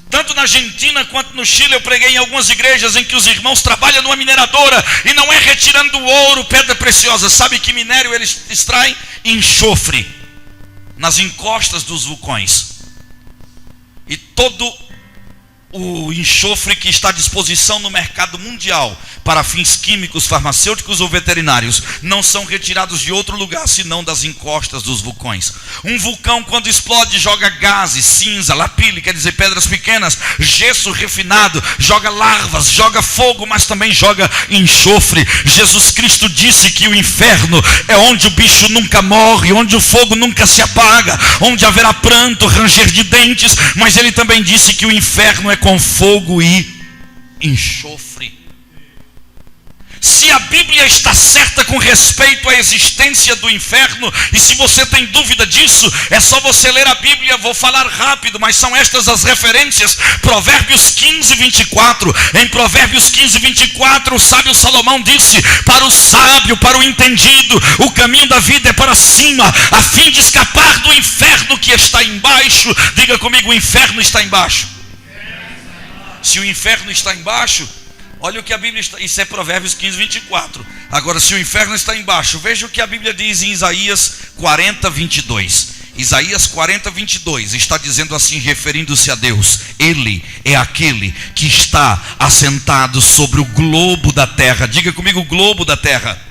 Tanto na Argentina quanto no Chile eu preguei em algumas igrejas em que os irmãos trabalham numa mineradora, e não é retirando ouro, pedra preciosa. Sabe que minério eles extraem? Enxofre nas encostas dos vulcões. E todo o enxofre que está à disposição no mercado mundial para fins químicos, farmacêuticos ou veterinários não são retirados de outro lugar senão das encostas dos vulcões. Um vulcão, quando explode, joga gases, cinza, lapilli, quer dizer pedras pequenas, gesso refinado, joga larvas, joga fogo, mas também joga enxofre. Jesus Cristo disse que o inferno é onde o bicho nunca morre, onde o fogo nunca se apaga, onde haverá pranto, ranger de dentes, mas ele também disse que o inferno é com fogo e enxofre. Se a Bíblia está certa com respeito à existência do inferno, e se você tem dúvida disso, é só você ler a Bíblia. Vou falar rápido, mas são estas as referências. Provérbios 15, 24. Em Provérbios 15, 24, o sábio Salomão disse: para o sábio, para o entendido, o caminho da vida é para cima, a fim de escapar do inferno que está embaixo. Diga comigo: o inferno está embaixo. Se o inferno está embaixo, olha o que a Bíblia está, isso é Provérbios 15, 24. Agora, se o inferno está embaixo, veja o que a Bíblia diz em Isaías 40, 22. Isaías 40, 22 está dizendo assim, referindo-se a Deus: Ele é aquele que está assentado sobre o globo da terra. Diga comigo, o globo da terra.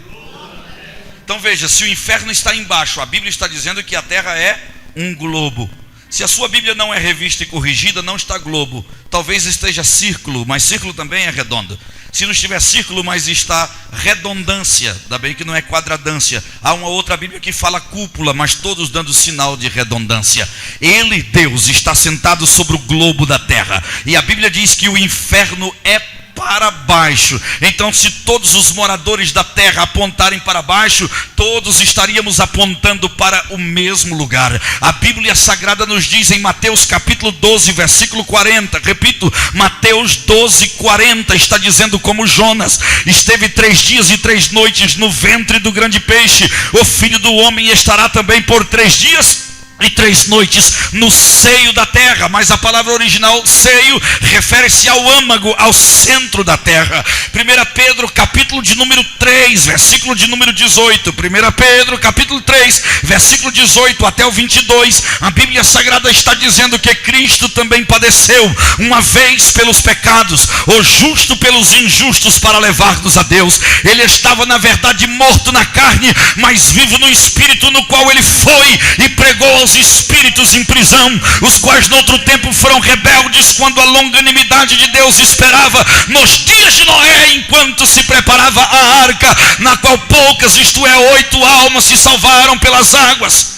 Então veja, se o inferno está embaixo, a Bíblia está dizendo que a terra é um globo. Se a sua Bíblia não é revista e corrigida, não está globo. Talvez esteja círculo, mas círculo também é redondo. Se não estiver círculo, mas está redondância, ainda bem que não é quadradância. Há uma outra Bíblia que fala cúpula, mas todos dando sinal de redondância. Ele, Deus, está sentado sobre o globo da terra. E a Bíblia diz que o inferno é para baixo. Então, se todos os moradores da terra apontarem para baixo, todos estaríamos apontando para o mesmo lugar. A Bíblia Sagrada nos diz em Mateus capítulo 12, versículo 40, repito, Mateus 12, 40, está dizendo: como Jonas esteve 3 dias e 3 noites no ventre do grande peixe, o Filho do Homem estará também por 3 dias e 3 noites no seio da terra. Mas a palavra original seio refere-se ao âmago, ao centro da terra. 1 Pedro capítulo de número 3, versículo de número 18. 1 Pedro capítulo 3, versículo 18 até o 22. A Bíblia Sagrada está dizendo que Cristo também padeceu uma vez pelos pecados, o justo pelos injustos, para levar-nos a Deus. Ele estava na verdade morto na carne, mas vivo no Espírito, no qual ele foi e pregou aos espíritos em prisão, os quais no outro tempo foram rebeldes, quando a longanimidade de Deus esperava nos dias de Noé, enquanto se preparava a arca, na qual poucas, isto é, 8 almas se salvaram pelas águas.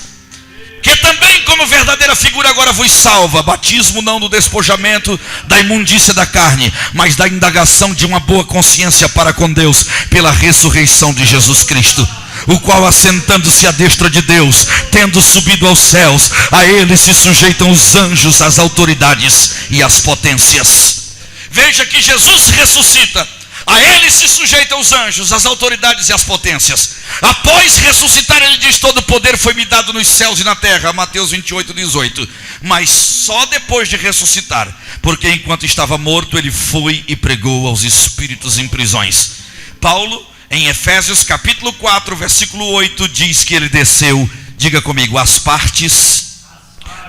Que também como verdadeira figura agora vos salva, batismo não do despojamento da imundícia da carne, mas da indagação de uma boa consciência para com Deus, pela ressurreição de Jesus Cristo, o qual, assentando-se à destra de Deus, tendo subido aos céus, a ele se sujeitam os anjos, as autoridades e as potências. Veja que Jesus ressuscita, a ele se sujeitam os anjos, as autoridades e as potências. Após ressuscitar, ele diz: todo poder foi me dado nos céus e na terra, Mateus 28, 18. Mas só depois de ressuscitar, porque enquanto estava morto, ele foi e pregou aos espíritos em prisões. Paulo, em Efésios capítulo 4, versículo 8, diz que ele desceu, diga comigo, às partes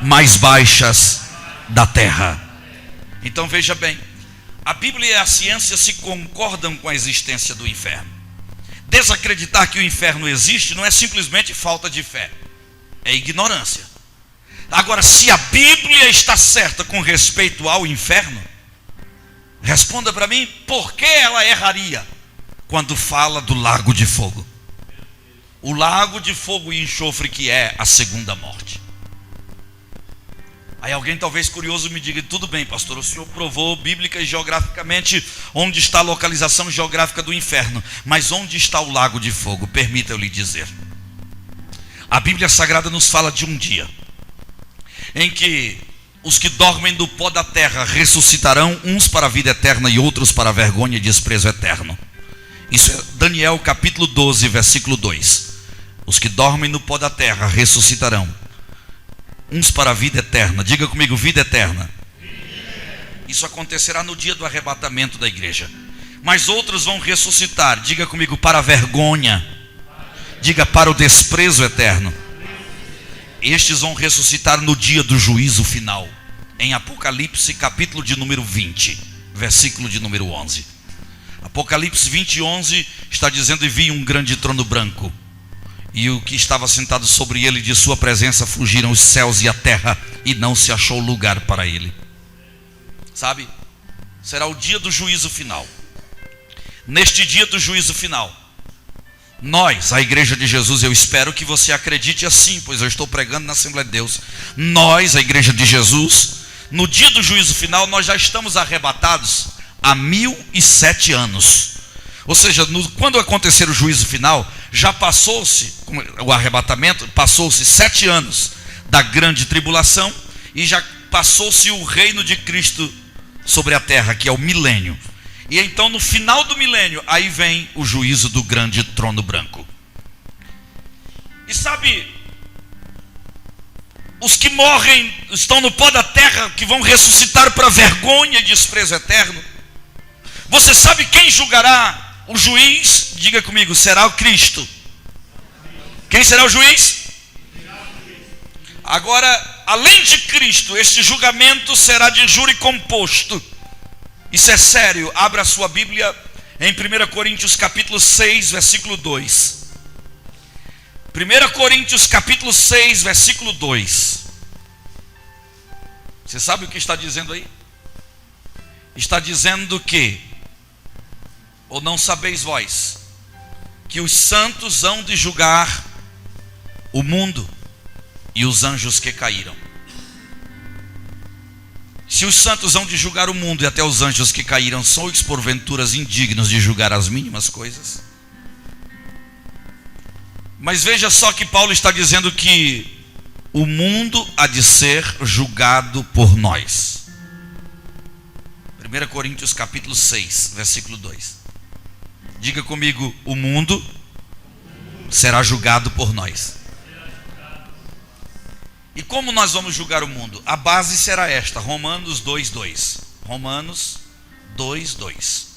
mais baixas da terra. Então veja bem, a Bíblia e a ciência se concordam com a existência do inferno. Desacreditar que o inferno existe não é simplesmente falta de fé, é ignorância. Agora, se a Bíblia está certa com respeito ao inferno, responda para mim, por que ela erraria quando fala do lago de fogo? O lago de fogo e enxofre, que é a segunda morte. Aí alguém talvez curioso me diga: tudo bem, pastor, o senhor provou bíblica e geograficamente onde está a localização geográfica do inferno, mas onde está o lago de fogo? Permita eu lhe dizer. A Bíblia Sagrada nos fala de um dia em que os que dormem do pó da terra ressuscitarão, uns para a vida eterna e outros para a vergonha e desprezo eterno. Isso é Daniel capítulo 12, versículo 2. Os que dormem no pó da terra ressuscitarão, uns para a vida eterna. Diga comigo, vida eterna. Isso acontecerá no dia do arrebatamento da igreja. Mas outros vão ressuscitar, diga comigo, para a vergonha. Diga, para o desprezo eterno. Estes vão ressuscitar no dia do juízo final, em Apocalipse capítulo de número 20, versículo de número 11. Apocalipse 20, 11 está dizendo: e vi um grande trono branco, e o que estava sentado sobre ele, de sua presença fugiram os céus e a terra, e não se achou lugar para ele. Sabe, será o dia do juízo final. Neste dia do juízo final, nós, a igreja de Jesus, eu espero que você acredite assim, pois eu estou pregando na Assembleia de Deus. Nós, a igreja de Jesus, no dia do juízo final, nós já estamos arrebatados há 1007 anos. Ou seja, quando acontecer o juízo final, já passou-se o arrebatamento, passou-se 7 anos da grande tribulação, e já passou-se o reino de Cristo sobre a terra, que é o milênio. E então no final do milênio, aí vem o juízo do grande trono branco. E sabe, os que morrem, estão no pó da terra, que vão ressuscitar para vergonha e desprezo eterno. Você sabe quem julgará? O juiz, diga comigo, será o Cristo. Quem será o juiz? Agora, além de Cristo, este julgamento será de júri composto. Isso é sério. Abra a sua Bíblia em 1 Coríntios capítulo 6, versículo 2. 1 Coríntios capítulo 6, versículo 2. Você sabe o que está dizendo aí? Está dizendo que, ou não sabeis vós, que os santos hão de julgar o mundo e os anjos que caíram. Se os santos hão de julgar o mundo e até os anjos que caíram, sois porventuras indignos de julgar as mínimas coisas? Mas veja só que Paulo está dizendo que o mundo há de ser julgado por nós. 1 Coríntios capítulo 6, versículo 2. Diga comigo: o mundo será julgado por nós. E como nós vamos julgar o mundo? A base será esta, Romanos 2:2. Romanos 2:2.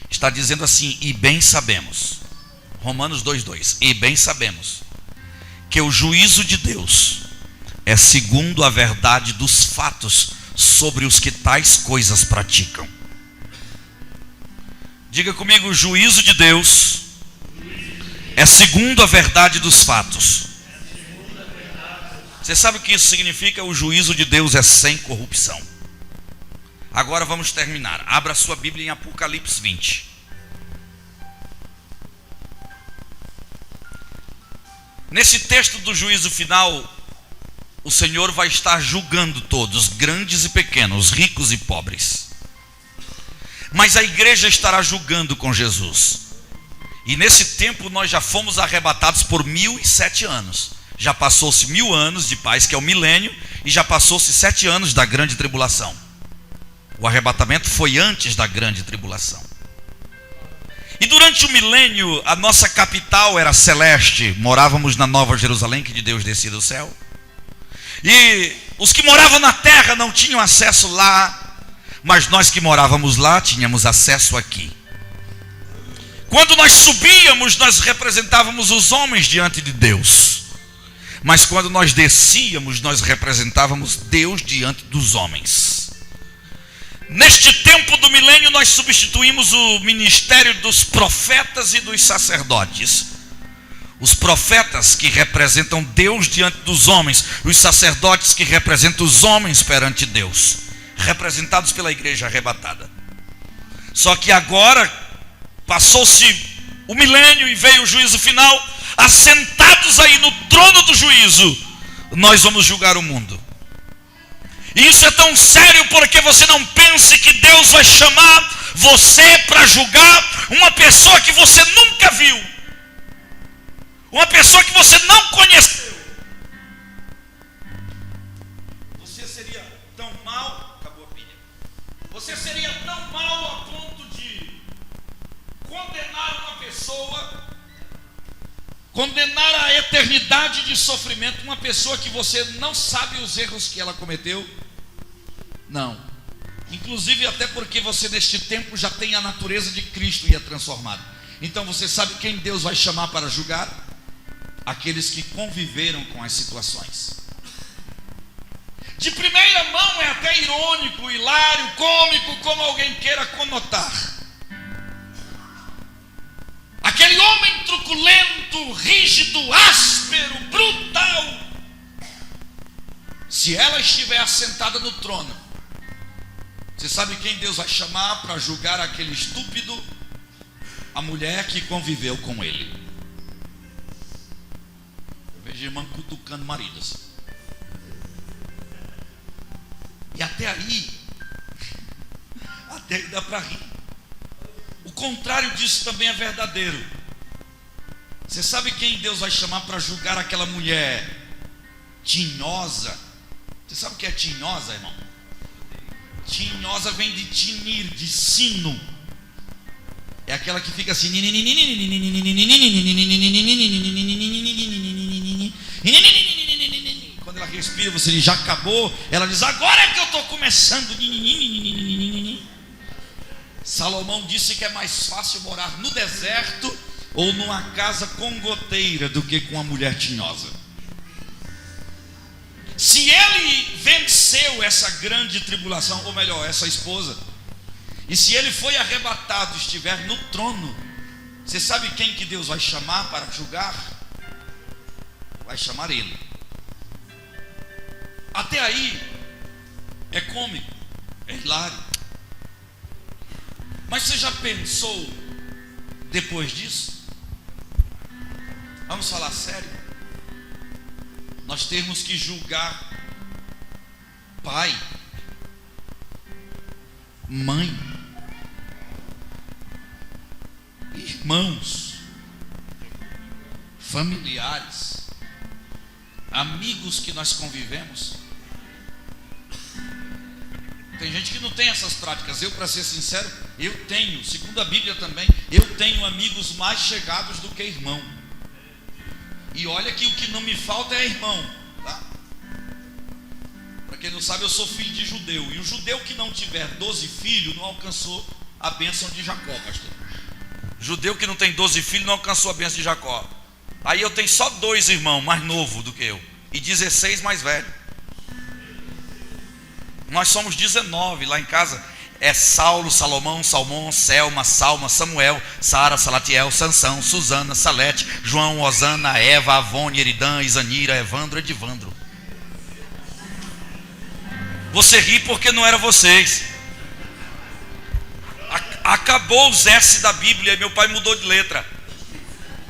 Está dizendo assim: e bem sabemos. Romanos 2:2. E bem sabemos que o juízo de Deus é segundo a verdade dos fatos sobre os que tais coisas praticam. Diga comigo: o juízo de Deus é segundo a verdade dos fatos. Você sabe o que isso significa? O juízo de Deus é sem corrupção. Agora vamos terminar. Abra sua Bíblia em Apocalipse 20. Nesse texto do juízo final, o Senhor vai estar julgando todos, grandes e pequenos, ricos e pobres. Mas a igreja estará julgando com Jesus. E nesse tempo nós já fomos arrebatados por 1007 anos. Já passou-se 1000 anos de paz, que é o milênio, e já passou-se 7 anos da grande tribulação. O arrebatamento foi antes da grande tribulação. E durante o milênio, a nossa capital era celeste. Morávamos na Nova Jerusalém, que de Deus descia do céu. E os que moravam na terra não tinham acesso lá, mas nós que morávamos lá tínhamos acesso aqui. Quando nós subíamos, nós representávamos os homens diante de Deus. Mas quando nós descíamos, nós representávamos Deus diante dos homens. Neste tempo do milênio, nós substituímos o ministério dos profetas e dos sacerdotes. Os profetas que representam Deus diante dos homens, os sacerdotes que representam os homens perante Deus, representados pela igreja arrebatada. Só que agora passou-se o milênio e veio o juízo final. Assentados aí no trono do juízo, nós vamos julgar o mundo. E isso é tão sério porque você não pense que Deus vai chamar você para julgar uma pessoa que você nunca viu, uma pessoa que você não conheceu. Você seria tão mal, acabou a pilha. Você seria tão mal a ponto de condenar uma pessoa, condenar a eternidade de sofrimento uma pessoa que você não sabe os erros que ela cometeu? Não. Inclusive até porque você neste tempo já tem a natureza de Cristo e é transformado. Então você sabe quem Deus vai chamar para julgar? Aqueles que conviveram com as situações. De primeira mão é até irônico, hilário, cômico, como alguém queira conotar. Aquele homem truculento, rígido, áspero, brutal. Se ela estiver assentada no trono, você sabe quem Deus vai chamar para julgar aquele estúpido? A mulher que conviveu com ele. Eu vejo irmã cutucando maridos. E até aí dá para rir. O contrário disso também é verdadeiro. Você sabe quem Deus vai chamar para julgar aquela mulher tinhosa? Você sabe o que é tinhosa, irmão? Tinhosa vem de tinir, de sino. É aquela que fica assim. Quando ela respira, você diz, já acabou. Ela diz, agora é que eu estou começando. Salomão disse que é mais fácil morar no deserto ou numa casa com goteira do que com uma mulher tinhosa. Se ele venceu essa grande tribulação, ou melhor, essa esposa, e se ele foi arrebatado e estiver no trono, você sabe quem que Deus vai chamar para julgar? Vai chamar ele. Até aí é cômico, é hilário. Mas você já pensou depois disso? Vamos falar sério. Nós temos que julgar pai, mãe, irmãos, familiares, amigos que nós convivemos. Tem gente que não tem essas práticas. Eu, para ser sincero, eu tenho, segundo a Bíblia também, eu tenho amigos mais chegados do que irmão. E olha que o que não me falta é irmão, tá? Para quem não sabe, eu sou filho de judeu. E o judeu que não tiver 12 filhos não alcançou a bênção de Jacó, pastor. Judeu que não tem 12 filhos não alcançou a bênção de Jacó. Aí eu tenho só 2 irmãos mais novos do que eu, e 16 mais velhos. Nós somos 19 lá em casa. É Saulo, Salomão, Salmão, Selma, Salma, Samuel, Sara, Salatiel, Sansão, Susana, Salete, João, Osana, Eva, Avone, Eridã, Isanira, Evandro, Edivandro. Você ri porque não era vocês. Acabou os S da Bíblia e meu pai mudou de letra.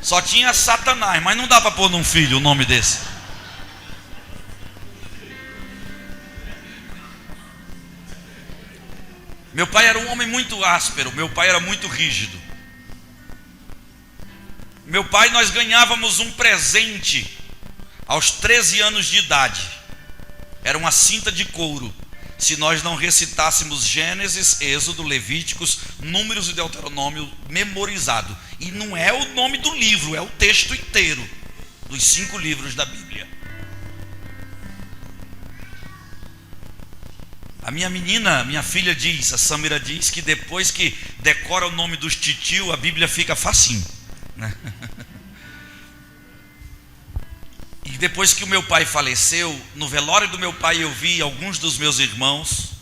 Só tinha Satanás, mas não dá para pôr num filho o nome desse. Meu pai era um homem muito áspero, meu pai era muito rígido. Meu pai, nós ganhávamos um presente aos 13 anos de idade. Era uma cinta de couro. Se nós não recitássemos Gênesis, Êxodo, Levíticos, Números e Deuteronômio memorizado. E não é o nome do livro, é o texto inteiro dos 5 livros da Bíblia. A minha menina, minha filha diz, a Samira diz que depois que decora o nome dos titio, a Bíblia fica facinho, né? E depois que o meu pai faleceu, no velório do meu pai eu vi alguns dos meus irmãos,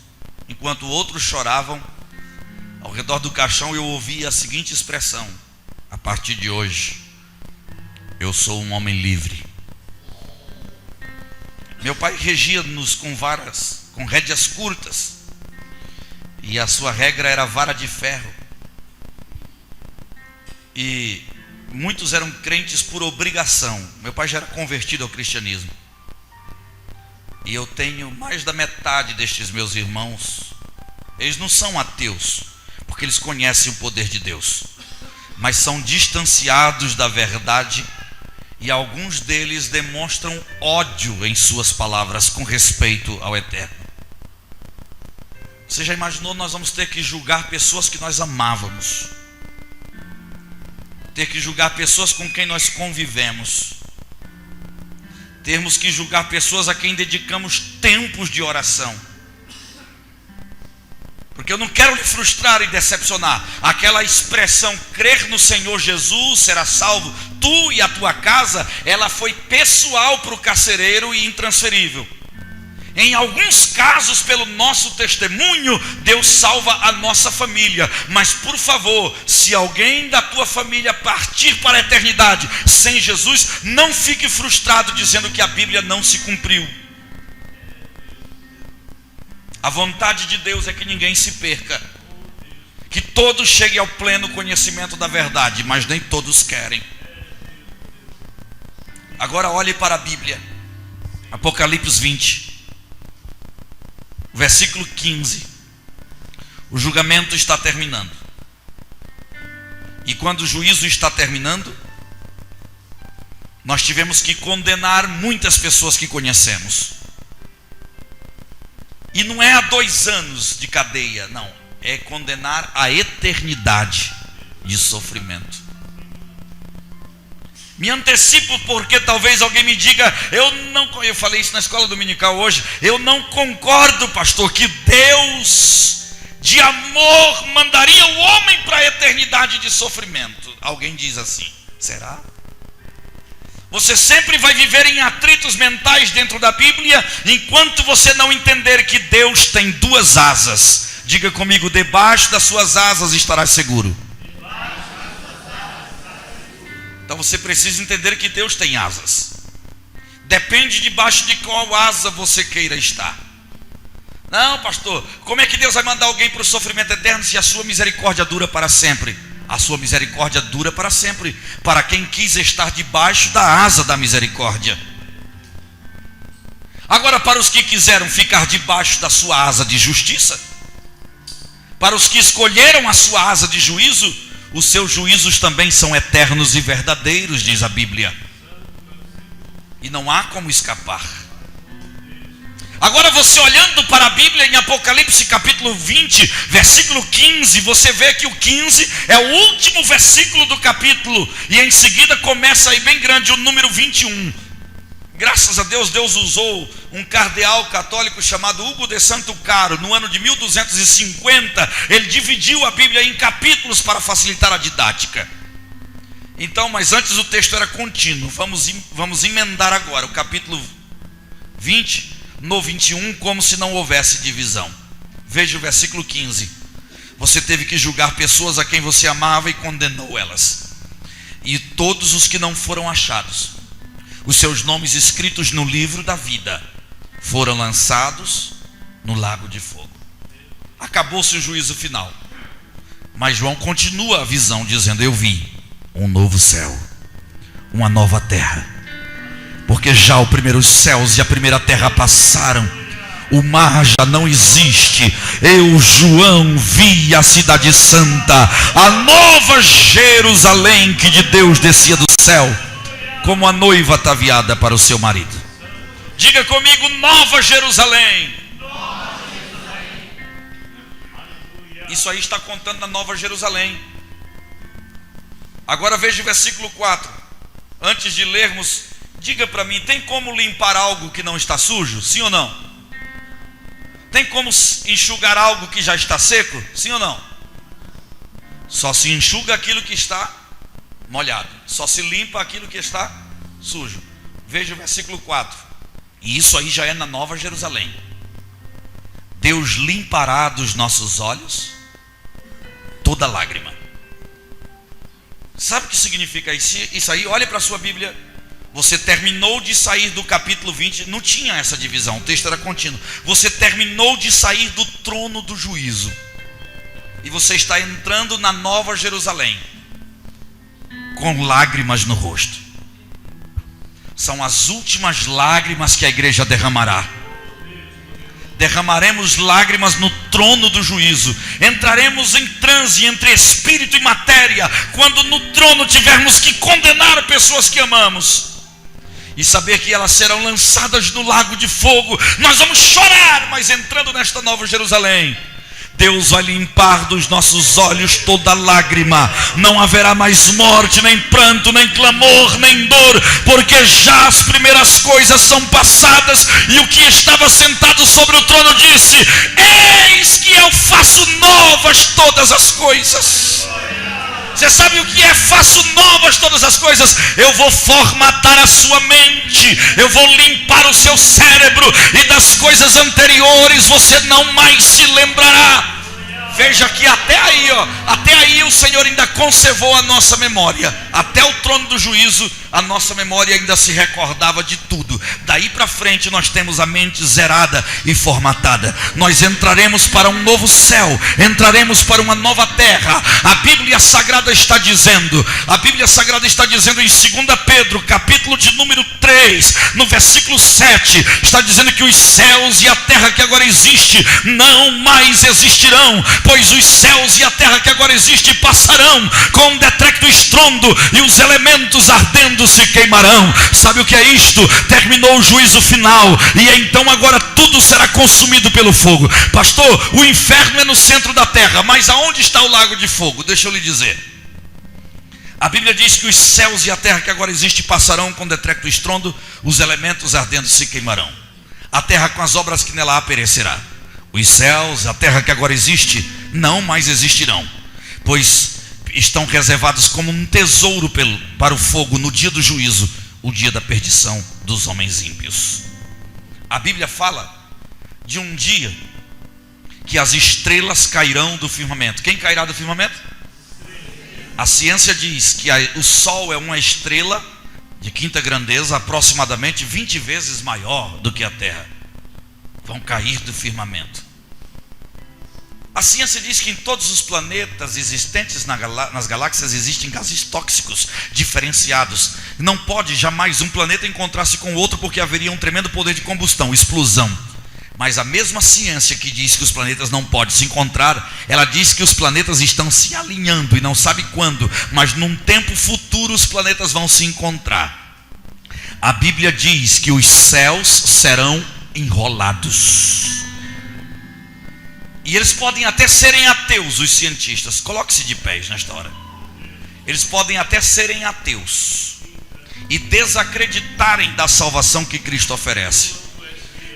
enquanto outros choravam, ao redor do caixão eu ouvi a seguinte expressão: a partir de hoje, eu sou um homem livre. Meu pai regia-nos com varas, com rédeas curtas, e a sua regra era vara de ferro. E muitos eram crentes por obrigação. Meu pai já era convertido ao cristianismo. E eu tenho mais da metade destes meus irmãos. Eles não são ateus, porque eles conhecem o poder de Deus, mas são distanciados da verdade. E alguns deles demonstram ódio em suas palavras com respeito ao Eterno. Você já imaginou, nós vamos ter que julgar pessoas que nós amávamos, ter que julgar pessoas com quem nós convivemos, termos que julgar pessoas a quem dedicamos tempos de oração. Porque eu não quero lhe frustrar e decepcionar. Aquela expressão, crer no Senhor Jesus, será salvo tu e a tua casa, ela foi pessoal para o carcereiro e intransferível. Em alguns casos, pelo nosso testemunho, Deus salva a nossa família. Mas por favor, se alguém da tua família partir para a eternidade sem Jesus, não fique frustrado dizendo que a Bíblia não se cumpriu. A vontade de Deus é que ninguém se perca, que todos cheguem ao pleno conhecimento da verdade, mas nem todos querem. Agora olhe para a Bíblia, Apocalipse 20, versículo 15. O julgamento está terminando, e quando o juízo está terminando, nós tivemos que condenar muitas pessoas que conhecemos. E não é a 2 anos de cadeia, não. É condenar a eternidade de sofrimento. Me antecipo porque talvez alguém me diga, eu falei isso na escola dominical hoje, eu não concordo, pastor, que Deus de amor mandaria o homem para a eternidade de sofrimento. Alguém diz assim, será? Você sempre vai viver em atritos mentais dentro da Bíblia, enquanto você não entender que Deus tem duas asas. Diga comigo: debaixo das suas asas estarás seguro. Então você precisa entender que Deus tem asas. Depende debaixo de qual asa você queira estar. Não, pastor, como é que Deus vai mandar alguém para o sofrimento eterno se a sua misericórdia dura para sempre? A sua misericórdia dura para sempre, para quem quis estar debaixo da asa da misericórdia. Agora, para os que quiseram ficar debaixo da sua asa de justiça, para os que escolheram a sua asa de juízo, os seus juízos também são eternos e verdadeiros, diz a Bíblia. E não há como escapar. Agora você olhando para a Bíblia em Apocalipse capítulo 20, versículo 15, você vê que o 15 é o último versículo do capítulo, e em seguida começa aí bem grande o número 21. Graças a Deus, Deus usou um cardeal católico chamado Hugo de Santo Caro, no ano de 1250, ele dividiu a Bíblia em capítulos para facilitar a didática. Então, mas antes o texto era contínuo, vamos emendar agora o capítulo 20 no 21, como se não houvesse divisão. Veja o versículo 15. Você teve que julgar pessoas a quem você amava e condenou elas. E todos os que não foram achados, os seus nomes escritos no livro da vida, foram lançados no lago de fogo. Acabou-se o juízo final. Mas João continua a visão dizendo: eu vi um novo céu, uma nova terra, porque já os primeiros céus e a primeira terra passaram, o mar já não existe. Eu, João, vi a cidade santa, a nova Jerusalém, que de Deus descia do céu, como a noiva ataviada para o seu marido. Diga comigo: nova Jerusalém. Isso aí está contando na nova Jerusalém. Agora veja o versículo 4. Antes de lermos, diga para mim: tem como limpar algo que não está sujo? Sim ou não? Tem como enxugar algo que já está seco? Sim ou não? Só se enxuga aquilo que está molhado, só se limpa aquilo que está sujo. Veja o versículo 4. E isso aí já é na nova Jerusalém. Deus limpará dos nossos olhos toda lágrima. Sabe o que significa isso aí? Olha para a sua Bíblia. Você terminou de sair do capítulo 20, não tinha essa divisão, o texto era contínuo. Você terminou de sair do trono do juízo, e você está entrando na nova Jerusalém, com lágrimas no rosto. São as últimas lágrimas que a igreja derramará. Derramaremos lágrimas no trono do juízo. Entraremos em transe entre espírito e matéria, quando no trono tivermos que condenar pessoas que amamos e saber que elas serão lançadas no lago de fogo. Nós vamos chorar, mas entrando nesta nova Jerusalém, Deus vai limpar dos nossos olhos toda lágrima. Não haverá mais morte, nem pranto, nem clamor, nem dor, porque já as primeiras coisas são passadas. E o que estava sentado sobre o trono disse: eis que eu faço novas todas as coisas. Você sabe o que é? Faço novas todas as coisas. Eu vou formatar a sua mente, eu vou limpar o seu cérebro, e das coisas anteriores você não mais se lembrará. Veja que até aí o Senhor ainda conservou a nossa memória. Até o trono do juízo, a nossa memória ainda se recordava de tudo. Daí para frente nós temos a mente zerada e formatada. Nós entraremos para um novo céu, entraremos para uma nova terra. A Bíblia Sagrada está dizendo em 2 Pedro, capítulo de número 3, no versículo 7, está dizendo que os céus e a terra que agora existe não mais existirão, pois os céus e a terra que agora existe passarão com um decrépito estrondo, e os elementos ardendo se queimarão. Sabe o que é isto? Terminou o juízo final, e então agora tudo será consumido pelo fogo. Pastor, o inferno é no centro da terra, mas aonde está o lago de fogo? Deixa eu lhe dizer. A Bíblia diz que os céus e a terra que agora existe passarão com decrépito estrondo, os elementos ardendo se queimarão. A terra com as obras que nela há perecerá. Os céus, a terra que agora existe, não mais existirão, pois estão reservados como um tesouro para o fogo no dia do juízo. o dia da perdição dos homens ímpios. A Bíblia fala de um dia que as estrelas cairão do firmamento. Quem cairá do firmamento? A ciência diz que o Sol é uma estrela de quinta grandeza, aproximadamente 20 vezes maior do que a Terra. Vão cair do firmamento. A ciência diz que em todos os planetas existentes nas galáxias existem gases tóxicos diferenciados. Não pode jamais um planeta encontrar-se com o outro, porque haveria um tremendo poder de combustão, explosão. Mas a mesma ciência que diz que os planetas não podem se encontrar, ela diz que os planetas estão se alinhando, e não sabe quando, mas num tempo futuro os planetas vão se encontrar. A Bíblia diz que os céus serão enrolados. E eles podem até serem ateus, os cientistas. Coloque-se de pés nesta hora. Eles podem até serem ateus e desacreditarem da salvação que Cristo oferece,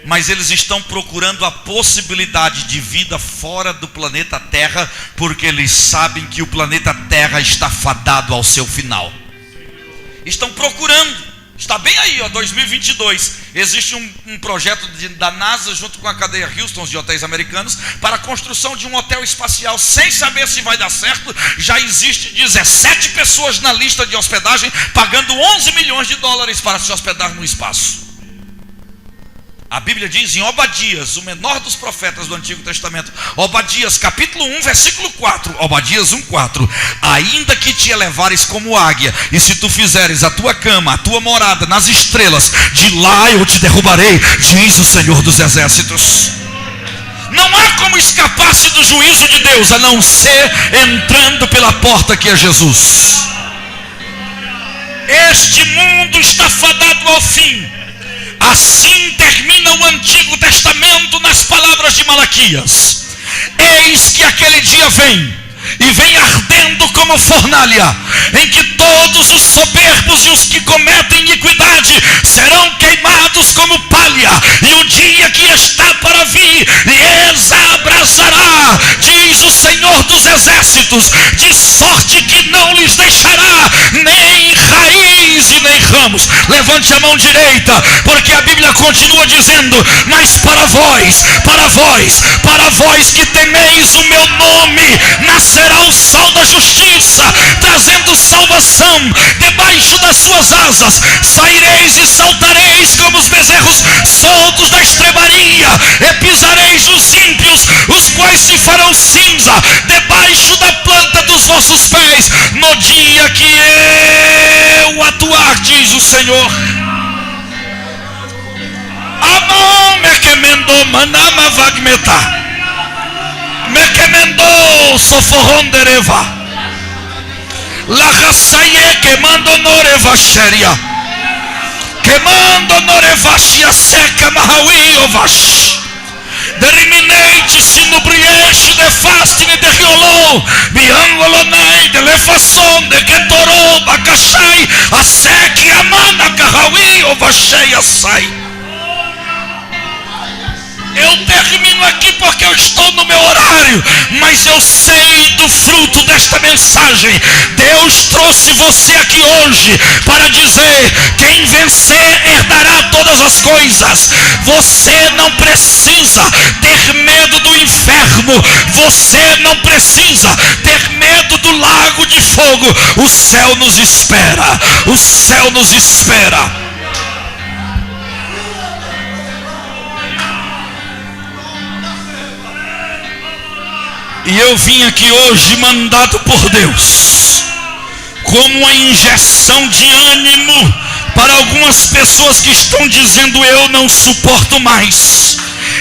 mas eles estão procurando a possibilidade de vida fora do planeta Terra, porque eles sabem que o planeta Terra está fadado ao seu final. Estão procurando. Está bem aí, 2022. Existe um projeto da NASA junto com a cadeia Houston de hotéis americanos para a construção de um hotel espacial, sem saber se vai dar certo. Já existe 17 pessoas na lista de hospedagem, pagando 11 milhões de dólares para se hospedar no espaço. A Bíblia diz em Obadias, o menor dos profetas do Antigo Testamento, Obadias capítulo 1, versículo 4, Obadias 1:4: ainda que te elevares como águia, e se tu fizeres a tua cama, a tua morada nas estrelas, de lá eu te derrubarei, diz o Senhor dos Exércitos. Não há como escapar-se do juízo de Deus, a não ser entrando pela porta que é Jesus. Este mundo está fadado ao fim. Assim termina o Antigo Testamento nas palavras de Malaquias: eis que aquele dia vem, e vem ardendo como fornalha, em que todos os soberbos e os que cometem iniquidade serão queimados como palha, e o dia que está para vir lhes abrasará, diz o Senhor dos Exércitos, de sorte que não lhes deixará nem raiz e nem ramos. Levante a mão direita, porque a Bíblia continua dizendo: mas para vós que temeis o meu nome, nascerá o sol da justiça, trazendo salvação. Debaixo das suas asas saireis e saltareis como os bezerros soltos da estrebaria, e pisareis os ímpios, os quais se farão cinza debaixo da planta dos vossos pés, no dia que eu atuar, diz o Senhor. Amon mekemendo manama vagmeta, mekemendo soforondereva, la rasaye quemando norevasheria, quemando norevashia seca mahawi ovash, deriminate sinubrieste de fastine de riolou, biangolonai de lefação de ketorou bacachai, a seque amana kahawi ovashei assai. Eu termino aqui porque eu estou no meu horário, mas eu sei do fruto desta mensagem. Deus trouxe você aqui hoje para dizer: quem vencer herdará todas as coisas. Você não precisa ter medo do inferno, você não precisa ter medo do lago de fogo. O céu nos espera, o céu nos espera. E eu vim aqui hoje mandado por Deus, como uma injeção de ânimo para algumas pessoas que estão dizendo: eu não suporto mais,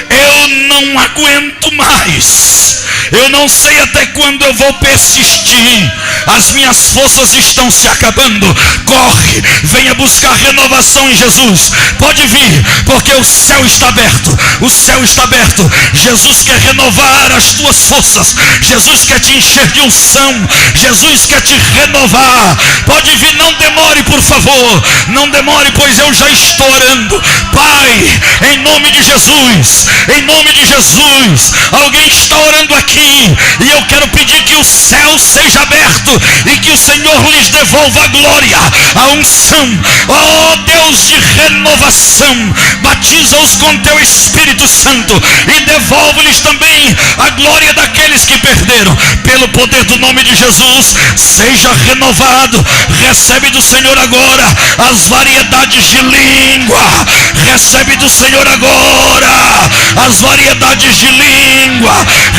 eu não aguento mais, eu não sei até quando eu vou persistir, as minhas forças estão se acabando. Corre, venha buscar renovação em Jesus. Pode vir, porque o céu está aberto, o céu está aberto. Jesus quer renovar as tuas forças, Jesus quer te encher de unção, Jesus quer te renovar. Pode vir, não demore, por favor, não demore, pois eu já estou orando. Pai, em nome de Jesus, em nome de Jesus. Alguém está orando aqui, e eu quero pedir que o céu seja aberto e que o Senhor lhes devolva a glória, a unção. Oh Deus de renovação, batiza-os com teu Espírito Santo e devolve-lhes também a glória daqueles que perderam. Pelo poder do nome de Jesus, seja renovado. Recebe do Senhor agora as variedades de língua. Recebe do Senhor agora as variedades de língua.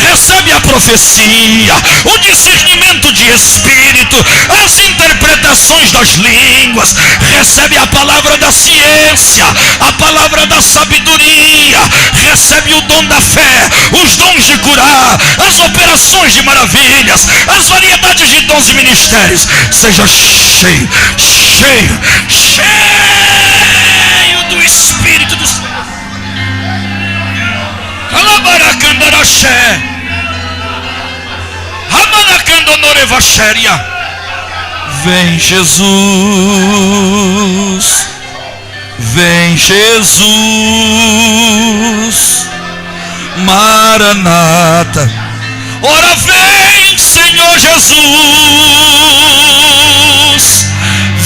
Recebe a profecia, o discernimento de espírito, as interpretações das línguas. Recebe a palavra da ciência, a palavra da sabedoria. Recebe o dom da fé, os dons de curar, as operações de maravilhas, as variedades de dons e ministérios. Seja cheio, cheio, cheio do Espírito do Senhor. Alabaracandaraché, Ramanacandonorevaxéria. Vem Jesus, vem Jesus, Maranata. Ora vem, Senhor Jesus,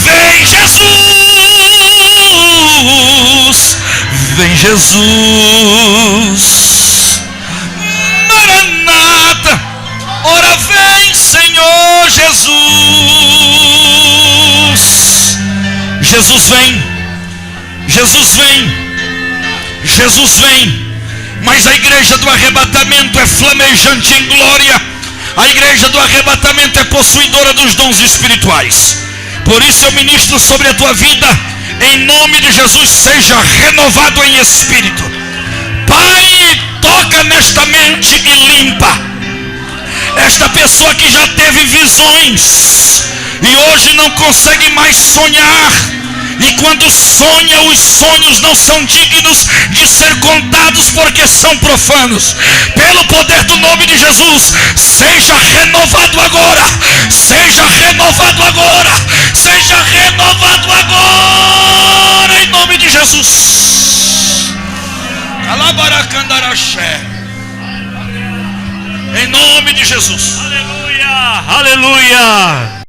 vem Jesus, vem Jesus, Maranata. Ora vem, Senhor Jesus. Jesus vem, Jesus vem, Jesus vem. Mas a igreja do arrebatamento é flamejante em glória. A igreja do arrebatamento é possuidora dos dons espirituais. Por isso eu ministro sobre a tua vida, em nome de Jesus. Seja renovado em espírito. Pai, toca nesta mente e limpa esta pessoa que já teve visões e hoje não consegue mais sonhar. E quando sonha, os sonhos não são dignos de ser contados porque são profanos. Pelo poder do nome de Jesus, seja renovado agora. Seja renovado agora. Seja renovado agora, em nome de Jesus. Alabaracandaraché. Em nome de Jesus. Aleluia, aleluia.